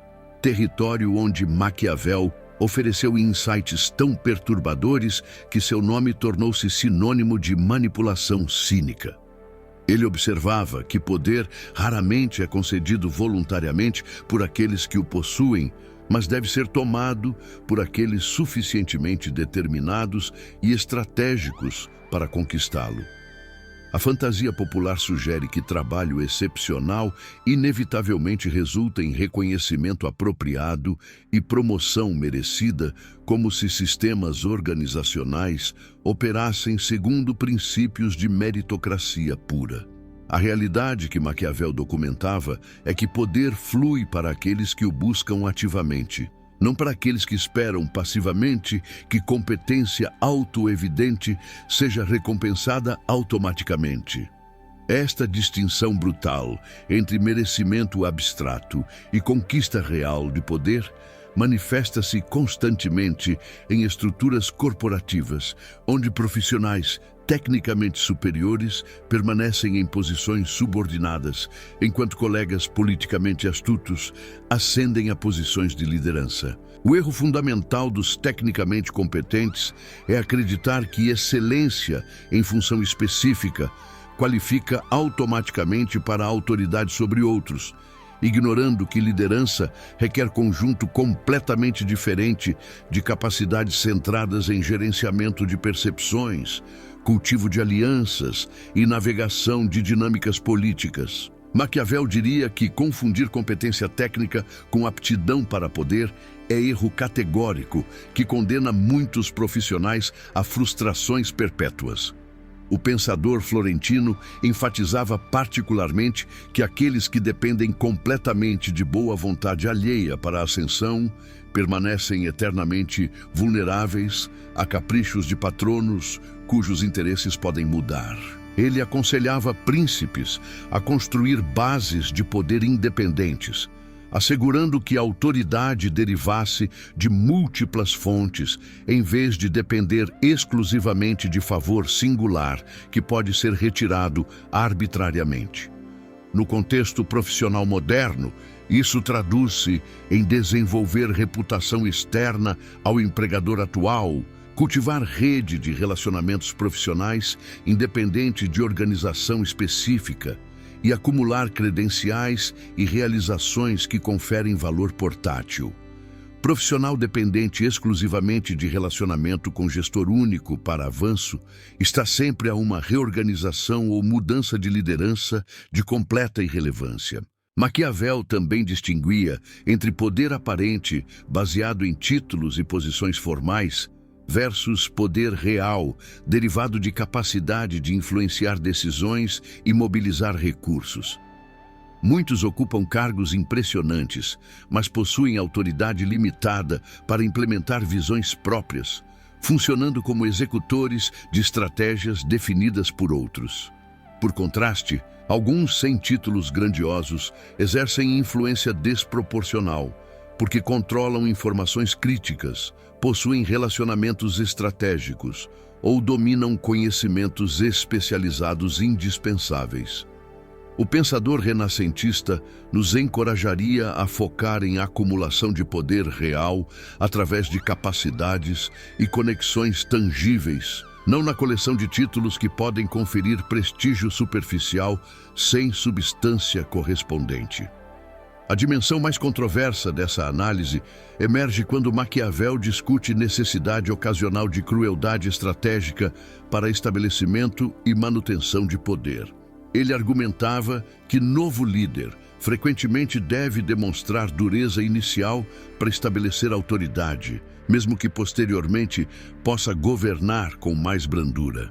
território onde Maquiavel ofereceu insights tão perturbadores que seu nome tornou-se sinônimo de manipulação cínica. Ele observava que poder raramente é concedido voluntariamente por aqueles que o possuem, mas deve ser tomado por aqueles suficientemente determinados e estratégicos para conquistá-lo. A fantasia popular sugere que trabalho excepcional inevitavelmente resulta em reconhecimento apropriado e promoção merecida, como se sistemas organizacionais operassem segundo princípios de meritocracia pura. A realidade que Maquiavel documentava é que poder flui para aqueles que o buscam ativamente, não para aqueles que esperam passivamente que competência autoevidente seja recompensada automaticamente. Esta distinção brutal entre merecimento abstrato e conquista real de poder manifesta-se constantemente em estruturas corporativas, onde profissionais tecnicamente superiores permanecem em posições subordinadas, enquanto colegas politicamente astutos ascendem a posições de liderança. O erro fundamental dos tecnicamente competentes é acreditar que excelência em função específica qualifica automaticamente para a autoridade sobre outros, ignorando que liderança requer conjunto completamente diferente de capacidades centradas em gerenciamento de percepções, cultivo de alianças e navegação de dinâmicas políticas. Maquiavel diria que confundir competência técnica com aptidão para poder é erro categórico que condena muitos profissionais a frustrações perpétuas. O pensador florentino enfatizava particularmente que aqueles que dependem completamente de boa vontade alheia para a ascensão permanecem eternamente vulneráveis a caprichos de patronos cujos interesses podem mudar. Ele aconselhava príncipes a construir bases de poder independentes, assegurando que a autoridade derivasse de múltiplas fontes, em vez de depender exclusivamente de favor singular, que pode ser retirado arbitrariamente. No contexto profissional moderno, isso traduz-se em desenvolver reputação externa ao empregador atual, cultivar rede de relacionamentos profissionais independente de organização específica, e acumular credenciais e realizações que conferem valor portátil. Profissional dependente exclusivamente de relacionamento com gestor único para avanço está sempre a uma reorganização ou mudança de liderança de completa irrelevância. Maquiavel também distinguia entre poder aparente, baseado em títulos e posições formais, versus poder real, derivado de capacidade de influenciar decisões e mobilizar recursos. Muitos ocupam cargos impressionantes, mas possuem autoridade limitada para implementar visões próprias, funcionando como executores de estratégias definidas por outros. Por contraste, alguns sem títulos grandiosos exercem influência desproporcional, porque controlam informações críticas, possuem relacionamentos estratégicos ou dominam conhecimentos especializados indispensáveis. O pensador renascentista nos encorajaria a focar em acumulação de poder real através de capacidades e conexões tangíveis, não na coleção de títulos que podem conferir prestígio superficial sem substância correspondente. A dimensão mais controversa dessa análise emerge quando Maquiavel discute necessidade ocasional de crueldade estratégica para estabelecimento e manutenção de poder. Ele argumentava que novo líder frequentemente deve demonstrar dureza inicial para estabelecer autoridade, mesmo que posteriormente possa governar com mais brandura.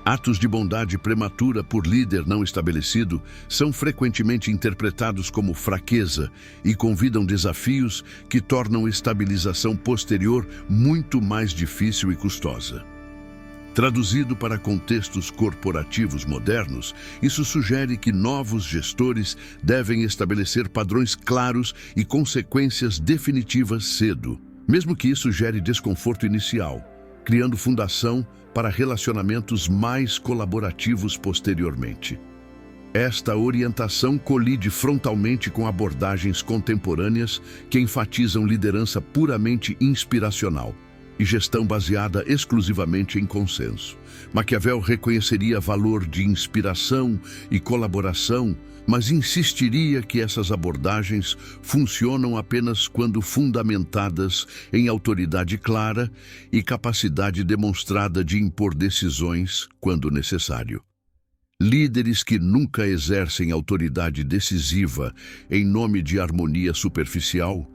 Atos de bondade prematura por líder não estabelecido são frequentemente interpretados como fraqueza e convidam desafios que tornam estabilização posterior muito mais difícil e custosa. Traduzido para contextos corporativos modernos, isso sugere que novos gestores devem estabelecer padrões claros e consequências definitivas cedo, mesmo que isso gere desconforto inicial, criando fundação para relacionamentos mais colaborativos posteriormente. Esta orientação colide frontalmente com abordagens contemporâneas que enfatizam liderança puramente inspiracional e gestão baseada exclusivamente em consenso. Maquiavel reconheceria valor de inspiração e colaboração, mas insistiria que essas abordagens funcionam apenas quando fundamentadas em autoridade clara e capacidade demonstrada de impor decisões quando necessário. Líderes que nunca exercem autoridade decisiva em nome de harmonia superficial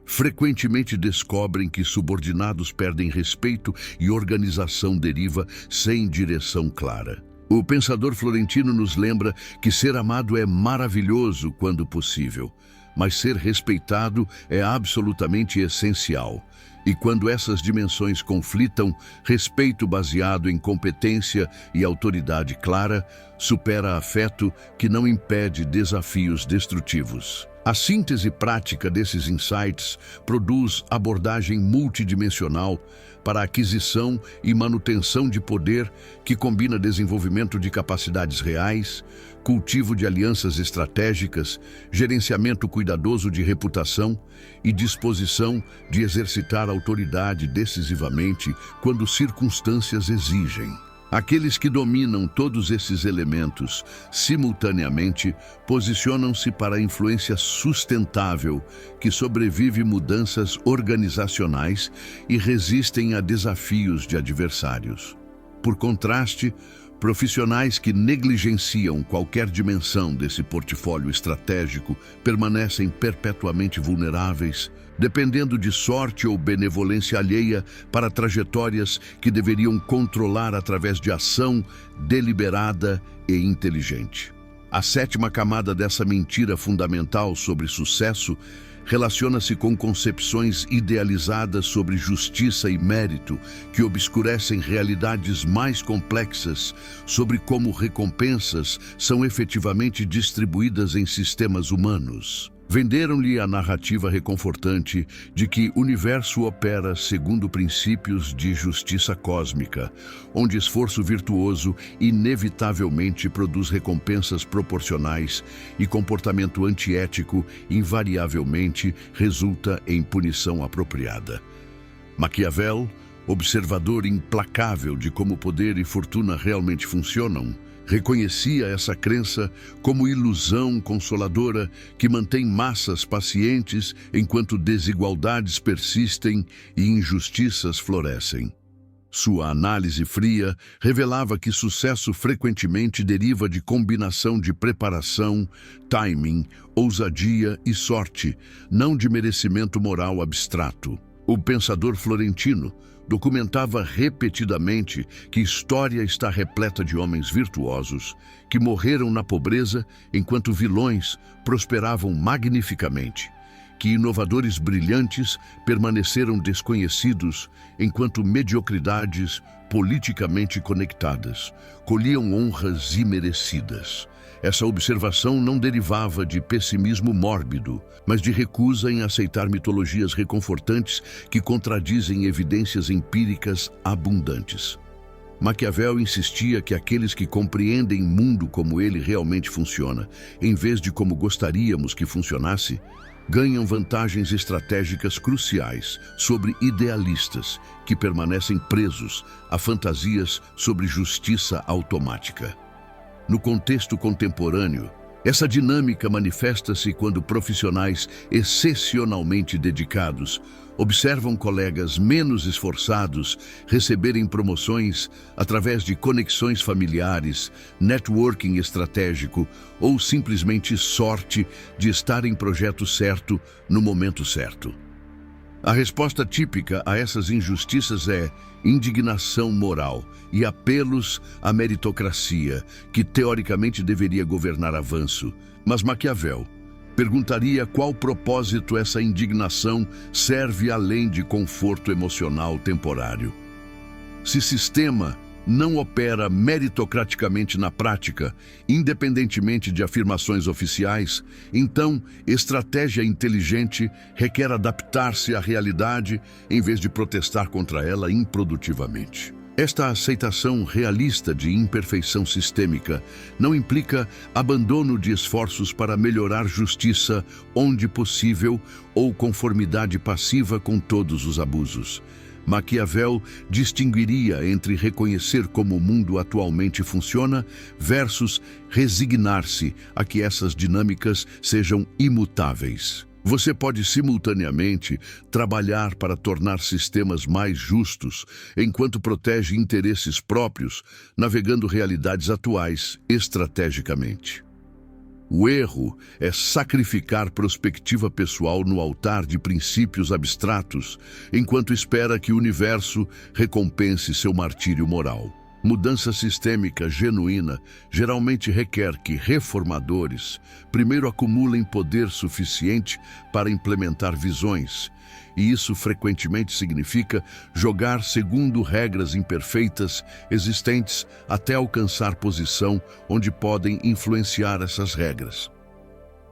frequentemente descobrem que subordinados perdem respeito e organização deriva sem direção clara. O pensador florentino nos lembra que ser amado é maravilhoso quando possível, mas ser respeitado é absolutamente essencial. E quando essas dimensões conflitam, respeito baseado em competência e autoridade clara supera afeto que não impede desafios destrutivos. A síntese prática desses insights produz abordagem multidimensional para a aquisição e manutenção de poder que combina desenvolvimento de capacidades reais, cultivo de alianças estratégicas, gerenciamento cuidadoso de reputação e disposição de exercitar autoridade decisivamente quando circunstâncias exigem. Aqueles que dominam todos esses elementos simultaneamente posicionam-se para a influência sustentável que sobrevive mudanças organizacionais e resistem a desafios de adversários. Por contraste, profissionais que negligenciam qualquer dimensão desse portfólio estratégico permanecem perpetuamente vulneráveis, dependendo de sorte ou benevolência alheia para trajetórias que deveriam controlar através de ação deliberada e inteligente. A sétima camada dessa mentira fundamental sobre sucesso relaciona-se com concepções idealizadas sobre justiça e mérito que obscurecem realidades mais complexas sobre como recompensas são efetivamente distribuídas em sistemas humanos. Venderam-lhe a narrativa reconfortante de que o universo opera segundo princípios de justiça cósmica, onde esforço virtuoso inevitavelmente produz recompensas proporcionais e comportamento antiético invariavelmente resulta em punição apropriada. Maquiavel, observador implacável de como poder e fortuna realmente funcionam, reconhecia essa crença como ilusão consoladora que mantém massas pacientes enquanto desigualdades persistem e injustiças florescem. Sua análise fria revelava que sucesso frequentemente deriva de combinação de preparação, timing, ousadia e sorte, não de merecimento moral abstrato. O pensador florentino documentava repetidamente que história está repleta de homens virtuosos que morreram na pobreza enquanto vilões prosperavam magnificamente, que inovadores brilhantes permaneceram desconhecidos enquanto mediocridades politicamente conectadas colhiam honras imerecidas. Essa observação não derivava de pessimismo mórbido, mas de recusa em aceitar mitologias reconfortantes que contradizem evidências empíricas abundantes. Maquiavel insistia que aqueles que compreendem o mundo como ele realmente funciona, em vez de como gostaríamos que funcionasse, ganham vantagens estratégicas cruciais sobre idealistas que permanecem presos a fantasias sobre justiça automática. No contexto contemporâneo, essa dinâmica manifesta-se quando profissionais excepcionalmente dedicados observam colegas menos esforçados receberem promoções através de conexões familiares, networking estratégico ou simplesmente sorte de estar em projeto certo no momento certo. A resposta típica a essas injustiças é indignação moral e apelos à meritocracia, que teoricamente deveria governar avanço. Mas Maquiavel perguntaria qual propósito essa indignação serve além de conforto emocional temporário. Se sistema não opera meritocraticamente na prática, independentemente de afirmações oficiais, então estratégia inteligente requer adaptar-se à realidade em vez de protestar contra ela improdutivamente. Esta aceitação realista de imperfeição sistêmica não implica abandono de esforços para melhorar justiça onde possível ou conformidade passiva com todos os abusos. Maquiavel distinguiria entre reconhecer como o mundo atualmente funciona versus resignar-se a que essas dinâmicas sejam imutáveis. Você pode simultaneamente trabalhar para tornar sistemas mais justos, enquanto protege interesses próprios, navegando realidades atuais estrategicamente. O erro é sacrificar perspectiva pessoal no altar de princípios abstratos, enquanto espera que o universo recompense seu martírio moral. Mudança sistêmica genuína geralmente requer que reformadores primeiro acumulem poder suficiente para implementar visões, e isso frequentemente significa jogar segundo regras imperfeitas existentes até alcançar posição onde podem influenciar essas regras.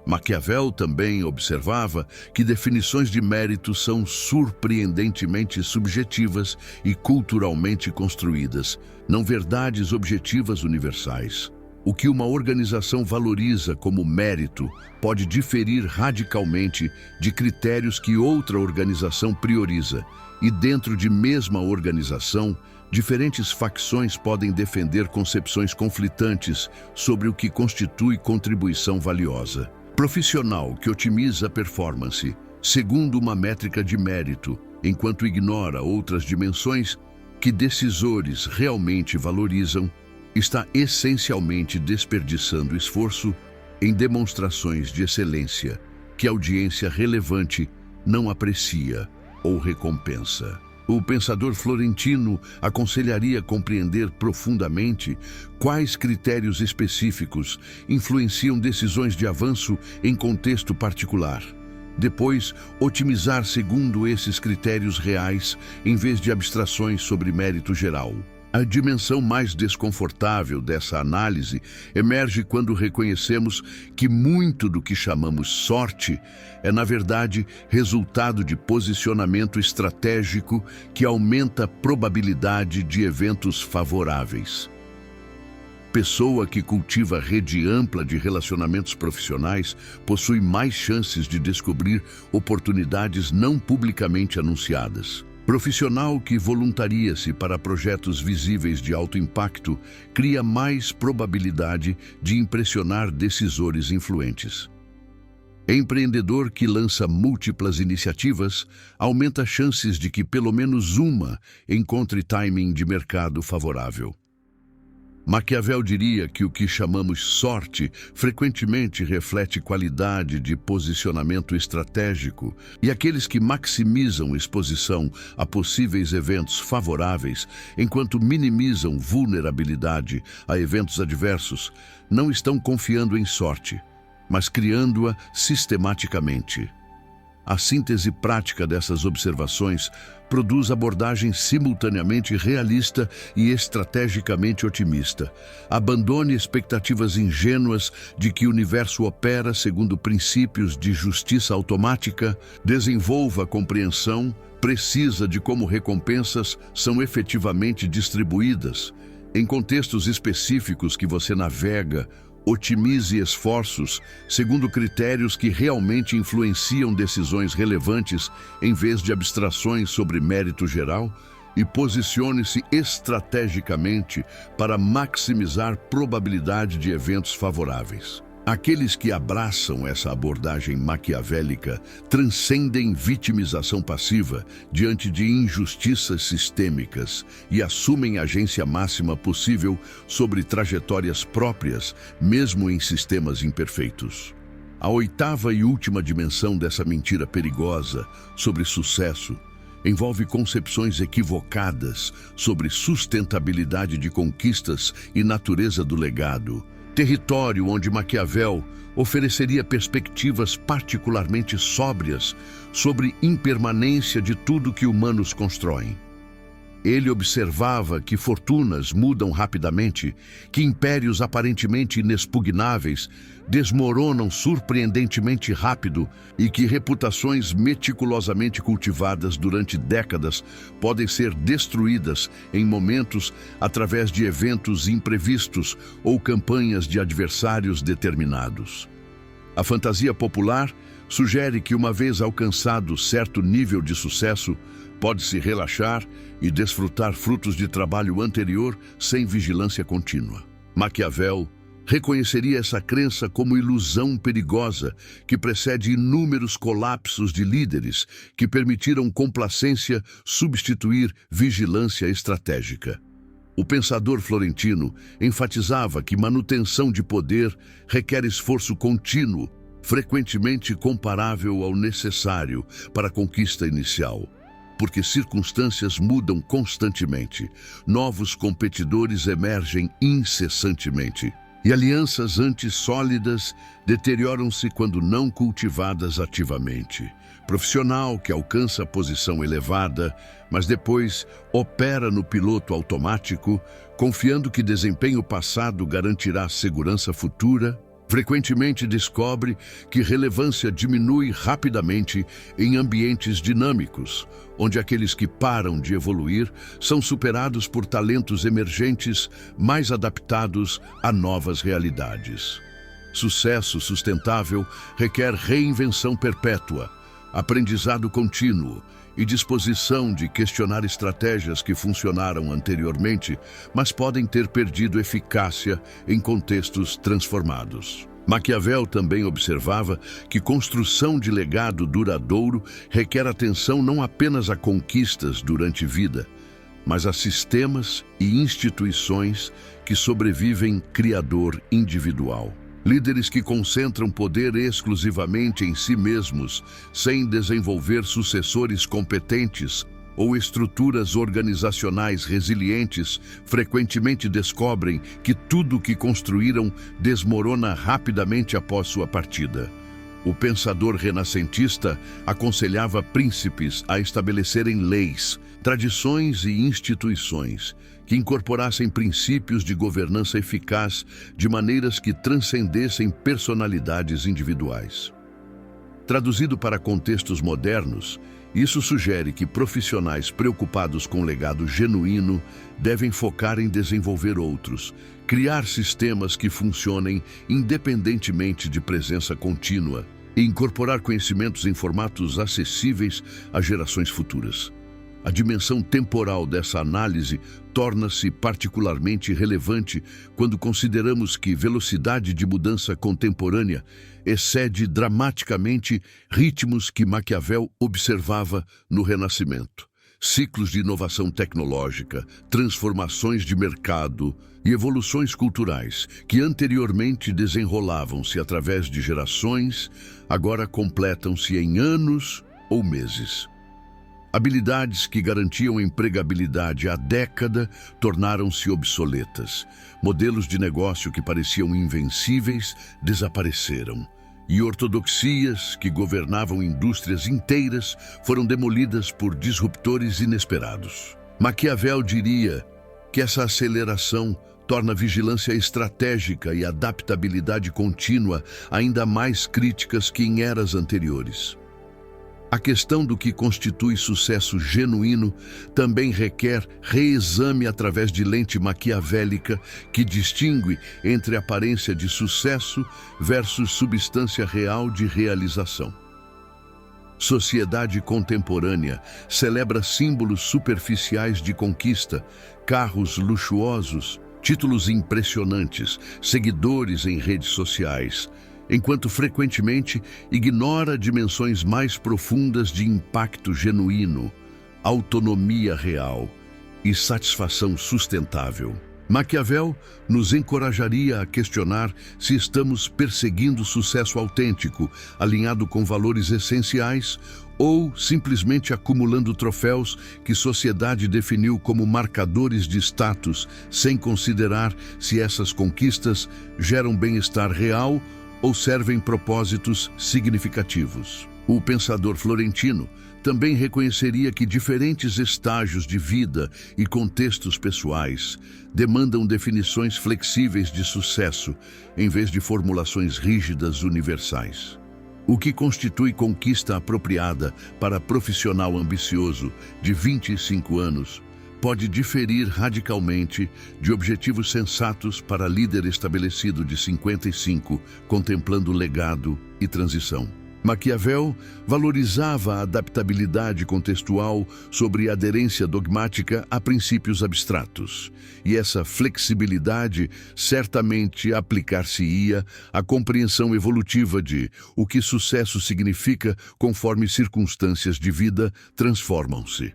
Maquiavel também observava que definições de mérito são surpreendentemente subjetivas e culturalmente construídas, não verdades objetivas universais. O que uma organização valoriza como mérito pode diferir radicalmente de critérios que outra organização prioriza, e dentro de mesma organização, diferentes facções podem defender concepções conflitantes sobre o que constitui contribuição valiosa. Profissional que otimiza a performance segundo uma métrica de mérito, enquanto ignora outras dimensões que decisores realmente valorizam, está essencialmente desperdiçando esforço em demonstrações de excelência que a audiência relevante não aprecia ou recompensa. O pensador florentino aconselharia compreender profundamente quais critérios específicos influenciam decisões de avanço em contexto particular. Depois, otimizar segundo esses critérios reais, em vez de abstrações sobre mérito geral. A dimensão mais desconfortável dessa análise emerge quando reconhecemos que muito do que chamamos sorte é, na verdade, resultado de posicionamento estratégico que aumenta a probabilidade de eventos favoráveis. Pessoa que cultiva rede ampla de relacionamentos profissionais possui mais chances de descobrir oportunidades não publicamente anunciadas. Profissional que voluntaria-se para projetos visíveis de alto impacto cria mais probabilidade de impressionar decisores influentes. Empreendedor que lança múltiplas iniciativas aumenta chances de que pelo menos uma encontre timing de mercado favorável. Maquiavel diria que o que chamamos sorte frequentemente reflete qualidade de posicionamento estratégico, e aqueles que maximizam exposição a possíveis eventos favoráveis, enquanto minimizam vulnerabilidade a eventos adversos, não estão confiando em sorte, mas criando-a sistematicamente. A síntese prática dessas observações produz abordagem simultaneamente realista e estrategicamente otimista. Abandone expectativas ingênuas de que o universo opera segundo princípios de justiça automática, desenvolva a compreensão precisa de como recompensas são efetivamente distribuídas. Em contextos específicos que você navega, otimize esforços segundo critérios que realmente influenciam decisões relevantes em vez de abstrações sobre mérito geral, e posicione-se estrategicamente para maximizar probabilidade de eventos favoráveis. Aqueles que abraçam essa abordagem maquiavélica transcendem vitimização passiva diante de injustiças sistêmicas e assumem a agência máxima possível sobre trajetórias próprias, mesmo em sistemas imperfeitos. A oitava e última dimensão dessa mentira perigosa sobre sucesso envolve concepções equivocadas sobre sustentabilidade de conquistas e natureza do legado. Território onde Maquiavel ofereceria perspectivas particularmente sóbrias sobre impermanência de tudo que humanos constroem. Ele observava que fortunas mudam rapidamente, que impérios aparentemente inexpugnáveis desmoronam surpreendentemente rápido e que reputações meticulosamente cultivadas durante décadas podem ser destruídas em momentos através de eventos imprevistos ou campanhas de adversários determinados. A fantasia popular sugere que, uma vez alcançado certo nível de sucesso, pode-se relaxar e desfrutar frutos de trabalho anterior sem vigilância contínua. Maquiavel reconheceria essa crença como ilusão perigosa que precede inúmeros colapsos de líderes que permitiram complacência substituir vigilância estratégica. O pensador florentino enfatizava que manutenção de poder requer esforço contínuo, frequentemente comparável ao necessário para a conquista inicial. Porque circunstâncias mudam constantemente, novos competidores emergem incessantemente, e alianças antes sólidas deterioram-se quando não cultivadas ativamente. Profissional que alcança posição elevada, mas depois opera no piloto automático, confiando que desempenho passado garantirá segurança futura, frequentemente descobre que relevância diminui rapidamente em ambientes dinâmicos, onde aqueles que param de evoluir são superados por talentos emergentes mais adaptados a novas realidades. Sucesso sustentável requer reinvenção perpétua, aprendizado contínuo e disposição de questionar estratégias que funcionaram anteriormente, mas podem ter perdido eficácia em contextos transformados. Maquiavel também observava que construção de legado duradouro requer atenção não apenas a conquistas durante vida, mas a sistemas e instituições que sobrevivem criador individual. Líderes que concentram poder exclusivamente em si mesmos, sem desenvolver sucessores competentes ou estruturas organizacionais resilientes, frequentemente descobrem que tudo o que construíram desmorona rapidamente após sua partida. O pensador renascentista aconselhava príncipes a estabelecerem leis, tradições e instituições que incorporassem princípios de governança eficaz de maneiras que transcendessem personalidades individuais. Traduzido para contextos modernos, isso sugere que profissionais preocupados com legado genuíno devem focar em desenvolver outros, criar sistemas que funcionem independentemente de presença contínua e incorporar conhecimentos em formatos acessíveis às gerações futuras. A dimensão temporal dessa análise torna-se particularmente relevante quando consideramos que velocidade de mudança contemporânea excede dramaticamente ritmos que Maquiavel observava no Renascimento. Ciclos de inovação tecnológica, transformações de mercado e evoluções culturais que anteriormente desenrolavam-se através de gerações, agora completam-se em anos ou meses. Habilidades que garantiam empregabilidade há década tornaram-se obsoletas. Modelos de negócio que pareciam invencíveis desapareceram. E ortodoxias que governavam indústrias inteiras foram demolidas por disruptores inesperados. Maquiavel diria que essa aceleração torna a vigilância estratégica e adaptabilidade contínua ainda mais críticas que em eras anteriores. A questão do que constitui sucesso genuíno também requer reexame através de lente maquiavélica que distingue entre aparência de sucesso versus substância real de realização. Sociedade contemporânea celebra símbolos superficiais de conquista, carros luxuosos, títulos impressionantes, seguidores em redes sociais, enquanto frequentemente ignora dimensões mais profundas de impacto genuíno, autonomia real e satisfação sustentável. Maquiavel nos encorajaria a questionar se estamos perseguindo sucesso autêntico, alinhado com valores essenciais, ou simplesmente acumulando troféus que sociedade definiu como marcadores de status, sem considerar se essas conquistas geram bem-estar real ou servem propósitos significativos. O pensador florentino Também reconheceria que diferentes estágios de vida e contextos pessoais demandam definições flexíveis de sucesso, em vez de formulações rígidas universais. O que constitui conquista apropriada para profissional ambicioso de 25 anos pode diferir radicalmente de objetivos sensatos para líder estabelecido de 55, contemplando legado e transição. Maquiavel valorizava a adaptabilidade contextual sobre aderência dogmática a princípios abstratos, e essa flexibilidade certamente aplicar-se-ia à compreensão evolutiva de o que sucesso significa conforme circunstâncias de vida transformam-se.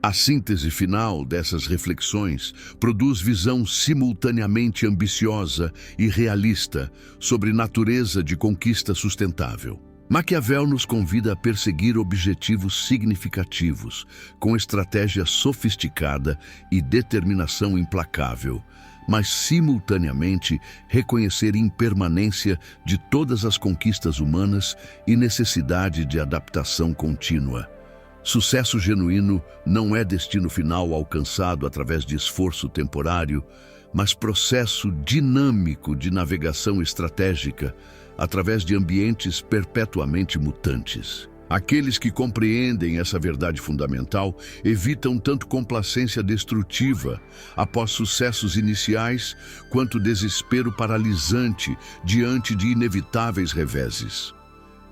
A síntese final dessas reflexões produz visão simultaneamente ambiciosa e realista sobre natureza de conquista sustentável. Maquiavel nos convida a perseguir objetivos significativos, com estratégia sofisticada e determinação implacável, mas simultaneamente reconhecer impermanência de todas as conquistas humanas e necessidade de adaptação contínua. Sucesso genuíno não é destino final alcançado através de esforço temporário, mas processo dinâmico de navegação estratégica através de ambientes perpetuamente mutantes. Aqueles que compreendem essa verdade fundamental evitam tanto complacência destrutiva após sucessos iniciais, quanto desespero paralisante diante de inevitáveis reveses.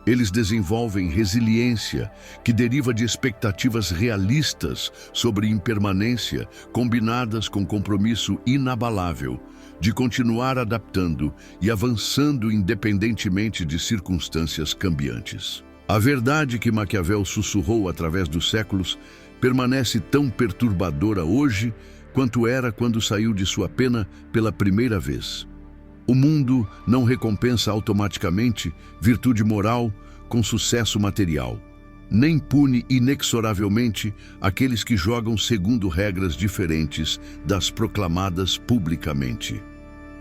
Eles desenvolvem resiliência, que deriva de expectativas realistas sobre impermanência, combinadas com compromisso inabalável de continuar adaptando e avançando independentemente de circunstâncias cambiantes. A verdade que Maquiavel sussurrou através dos séculos permanece tão perturbadora hoje quanto era quando saiu de sua pena pela primeira vez. O mundo não recompensa automaticamente virtude moral com sucesso material, nem pune inexoravelmente aqueles que jogam segundo regras diferentes das proclamadas publicamente.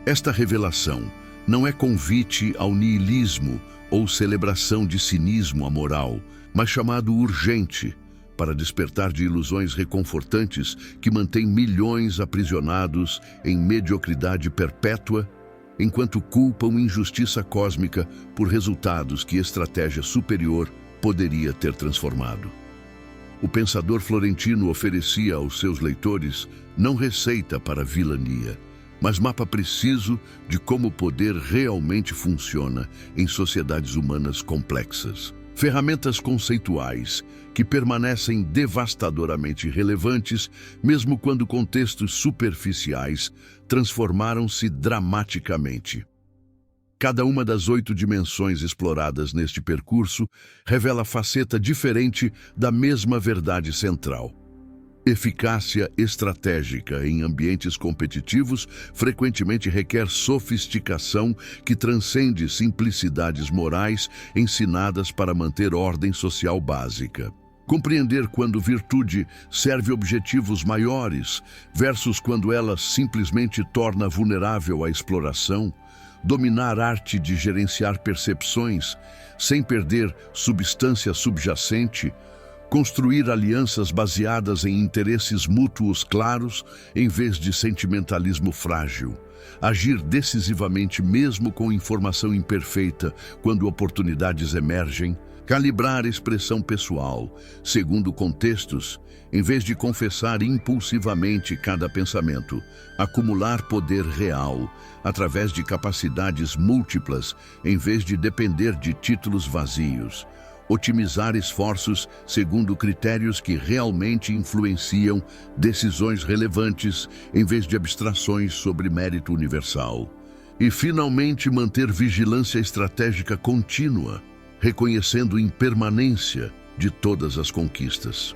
Esta revelação não é convite ao niilismo ou celebração de cinismo amoral, mas chamado urgente para despertar de ilusões reconfortantes que mantêm milhões aprisionados em mediocridade perpétua, enquanto culpam injustiça cósmica por resultados que estratégia superior poderia ter transformado. O pensador florentino oferecia aos seus leitores não receita para a vilania, mas mapa preciso de como o poder realmente funciona em sociedades humanas complexas. Ferramentas conceituais que permanecem devastadoramente relevantes, mesmo quando contextos superficiais transformaram-se dramaticamente. Cada uma das 8 dimensões exploradas neste percurso revela faceta diferente da mesma verdade central. Eficácia estratégica em ambientes competitivos frequentemente requer sofisticação que transcende simplicidades morais ensinadas para manter ordem social básica. Compreender quando virtude serve objetivos maiores versus quando ela simplesmente torna vulnerável à exploração, dominar a arte de gerenciar percepções sem perder substância subjacente, construir alianças baseadas em interesses mútuos claros em vez de sentimentalismo frágil, agir decisivamente mesmo com informação imperfeita quando oportunidades emergem, calibrar expressão pessoal segundo contextos em vez de confessar impulsivamente cada pensamento, acumular poder real através de capacidades múltiplas em vez de depender de títulos vazios, otimizar esforços segundo critérios que realmente influenciam decisões relevantes em vez de abstrações sobre mérito universal. E, finalmente, manter vigilância estratégica contínua, reconhecendo a impermanência de todas as conquistas.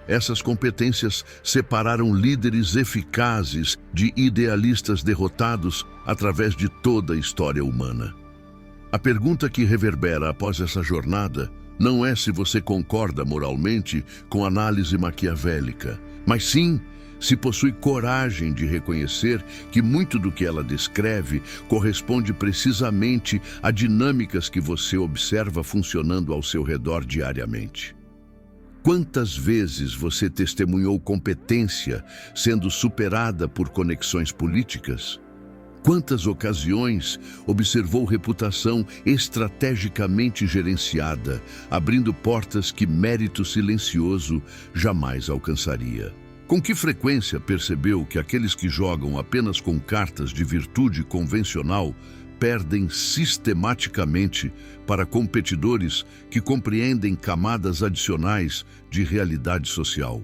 Essas competências separaram líderes eficazes de idealistas derrotados através de toda a história humana. A pergunta que reverbera após essa jornada não é se você concorda moralmente com a análise maquiavélica, mas sim se possui coragem de reconhecer que muito do que ela descreve corresponde precisamente a dinâmicas que você observa funcionando ao seu redor diariamente. Quantas vezes você testemunhou competência sendo superada por conexões políticas? Quantas ocasiões observou reputação estrategicamente gerenciada, abrindo portas que mérito silencioso jamais alcançaria? Com que frequência percebeu que aqueles que jogam apenas com cartas de virtude convencional perdem sistematicamente para competidores que compreendem camadas adicionais de realidade social?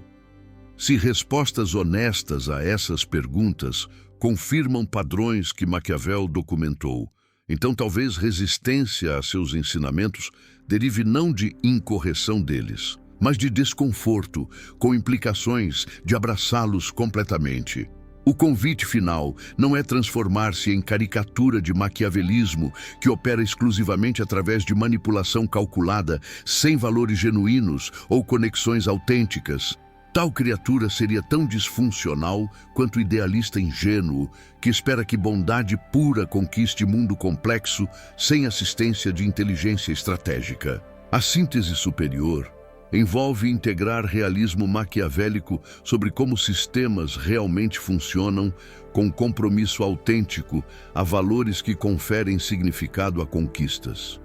Se respostas honestas a essas perguntas confirmam padrões que Maquiavel documentou, então talvez resistência a seus ensinamentos derive não de incorreção deles, mas de desconforto, com implicações de abraçá-los completamente. O convite final não é transformar-se em caricatura de maquiavelismo que opera exclusivamente através de manipulação calculada, sem valores genuínos ou conexões autênticas. Tal criatura seria tão disfuncional quanto idealista ingênuo que espera que bondade pura conquiste mundo complexo sem assistência de inteligência estratégica. A síntese superior envolve integrar realismo maquiavélico sobre como sistemas realmente funcionam, com compromisso autêntico a valores que conferem significado a conquistas.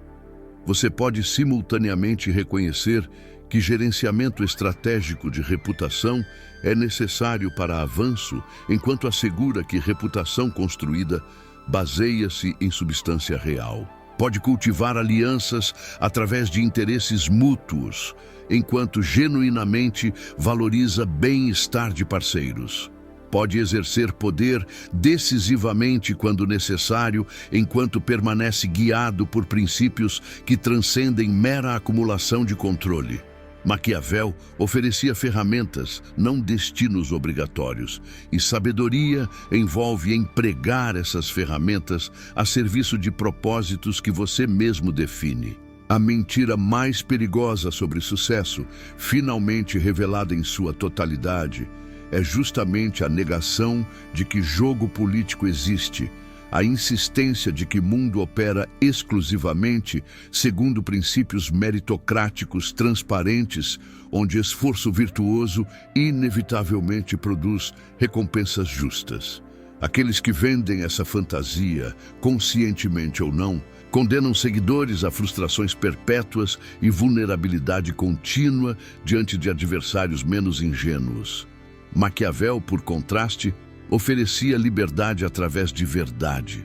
Você pode simultaneamente reconhecer que gerenciamento estratégico de reputação é necessário para avanço, enquanto assegura que reputação construída baseia-se em substância real. Pode cultivar alianças através de interesses mútuos, enquanto genuinamente valoriza bem-estar de parceiros. Pode exercer poder decisivamente quando necessário, enquanto permanece guiado por princípios que transcendem mera acumulação de controle. Maquiavel oferecia ferramentas, não destinos obrigatórios, e sabedoria envolve empregar essas ferramentas a serviço de propósitos que você mesmo define. A mentira mais perigosa sobre sucesso, finalmente revelada em sua totalidade, é justamente a negação de que jogo político existe, a insistência de que mundo opera exclusivamente segundo princípios meritocráticos transparentes, onde esforço virtuoso inevitavelmente produz recompensas justas. Aqueles que vendem essa fantasia, conscientemente ou não, condenam seguidores a frustrações perpétuas e vulnerabilidade contínua diante de adversários menos ingênuos. Maquiavel, por contraste, oferecia liberdade através de verdade,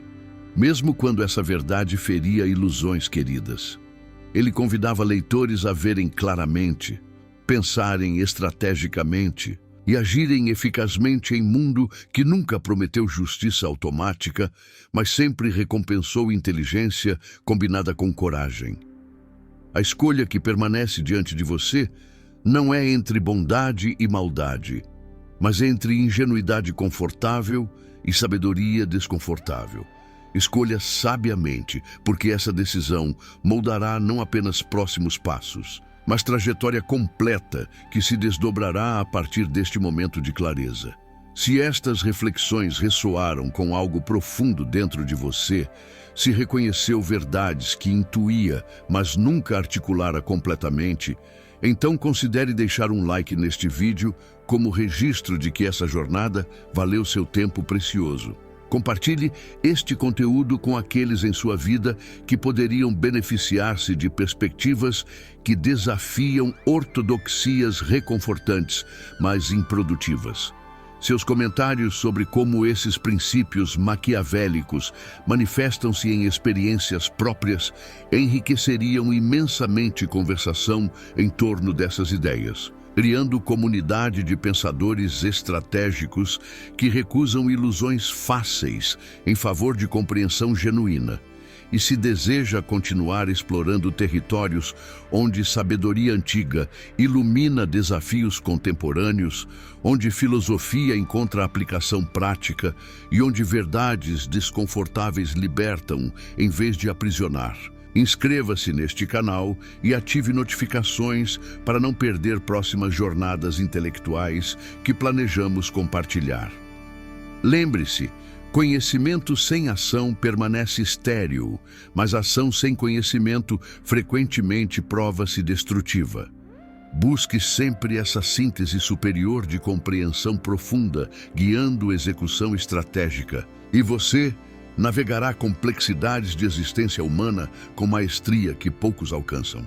mesmo quando essa verdade feria ilusões queridas. Ele convidava leitores a verem claramente, pensarem estrategicamente e agirem eficazmente em mundo que nunca prometeu justiça automática, mas sempre recompensou inteligência combinada com coragem. A escolha que permanece diante de você não é entre bondade e maldade, mas entre ingenuidade confortável e sabedoria desconfortável. Escolha sabiamente, porque essa decisão moldará não apenas próximos passos, mas trajetória completa que se desdobrará a partir deste momento de clareza. Se estas reflexões ressoaram com algo profundo dentro de você, se reconheceu verdades que intuía, mas nunca articulara completamente, então considere deixar um like neste vídeo como registro de que essa jornada valeu seu tempo precioso. Compartilhe este conteúdo com aqueles em sua vida que poderiam beneficiar-se de perspectivas que desafiam ortodoxias reconfortantes, mas improdutivas. Seus comentários sobre como esses princípios maquiavélicos manifestam-se em experiências próprias enriqueceriam imensamente conversação em torno dessas ideias, criando comunidade de pensadores estratégicos que recusam ilusões fáceis em favor de compreensão genuína. E se deseja continuar explorando territórios onde sabedoria antiga ilumina desafios contemporâneos, onde filosofia encontra aplicação prática e onde verdades desconfortáveis libertam em vez de aprisionar, inscreva-se neste canal e ative notificações para não perder próximas jornadas intelectuais que planejamos compartilhar. Lembre-se, conhecimento sem ação permanece estéril, mas ação sem conhecimento frequentemente prova-se destrutiva. Busque sempre essa síntese superior de compreensão profunda, guiando execução estratégica. E você navegará complexidades de existência humana com maestria que poucos alcançam.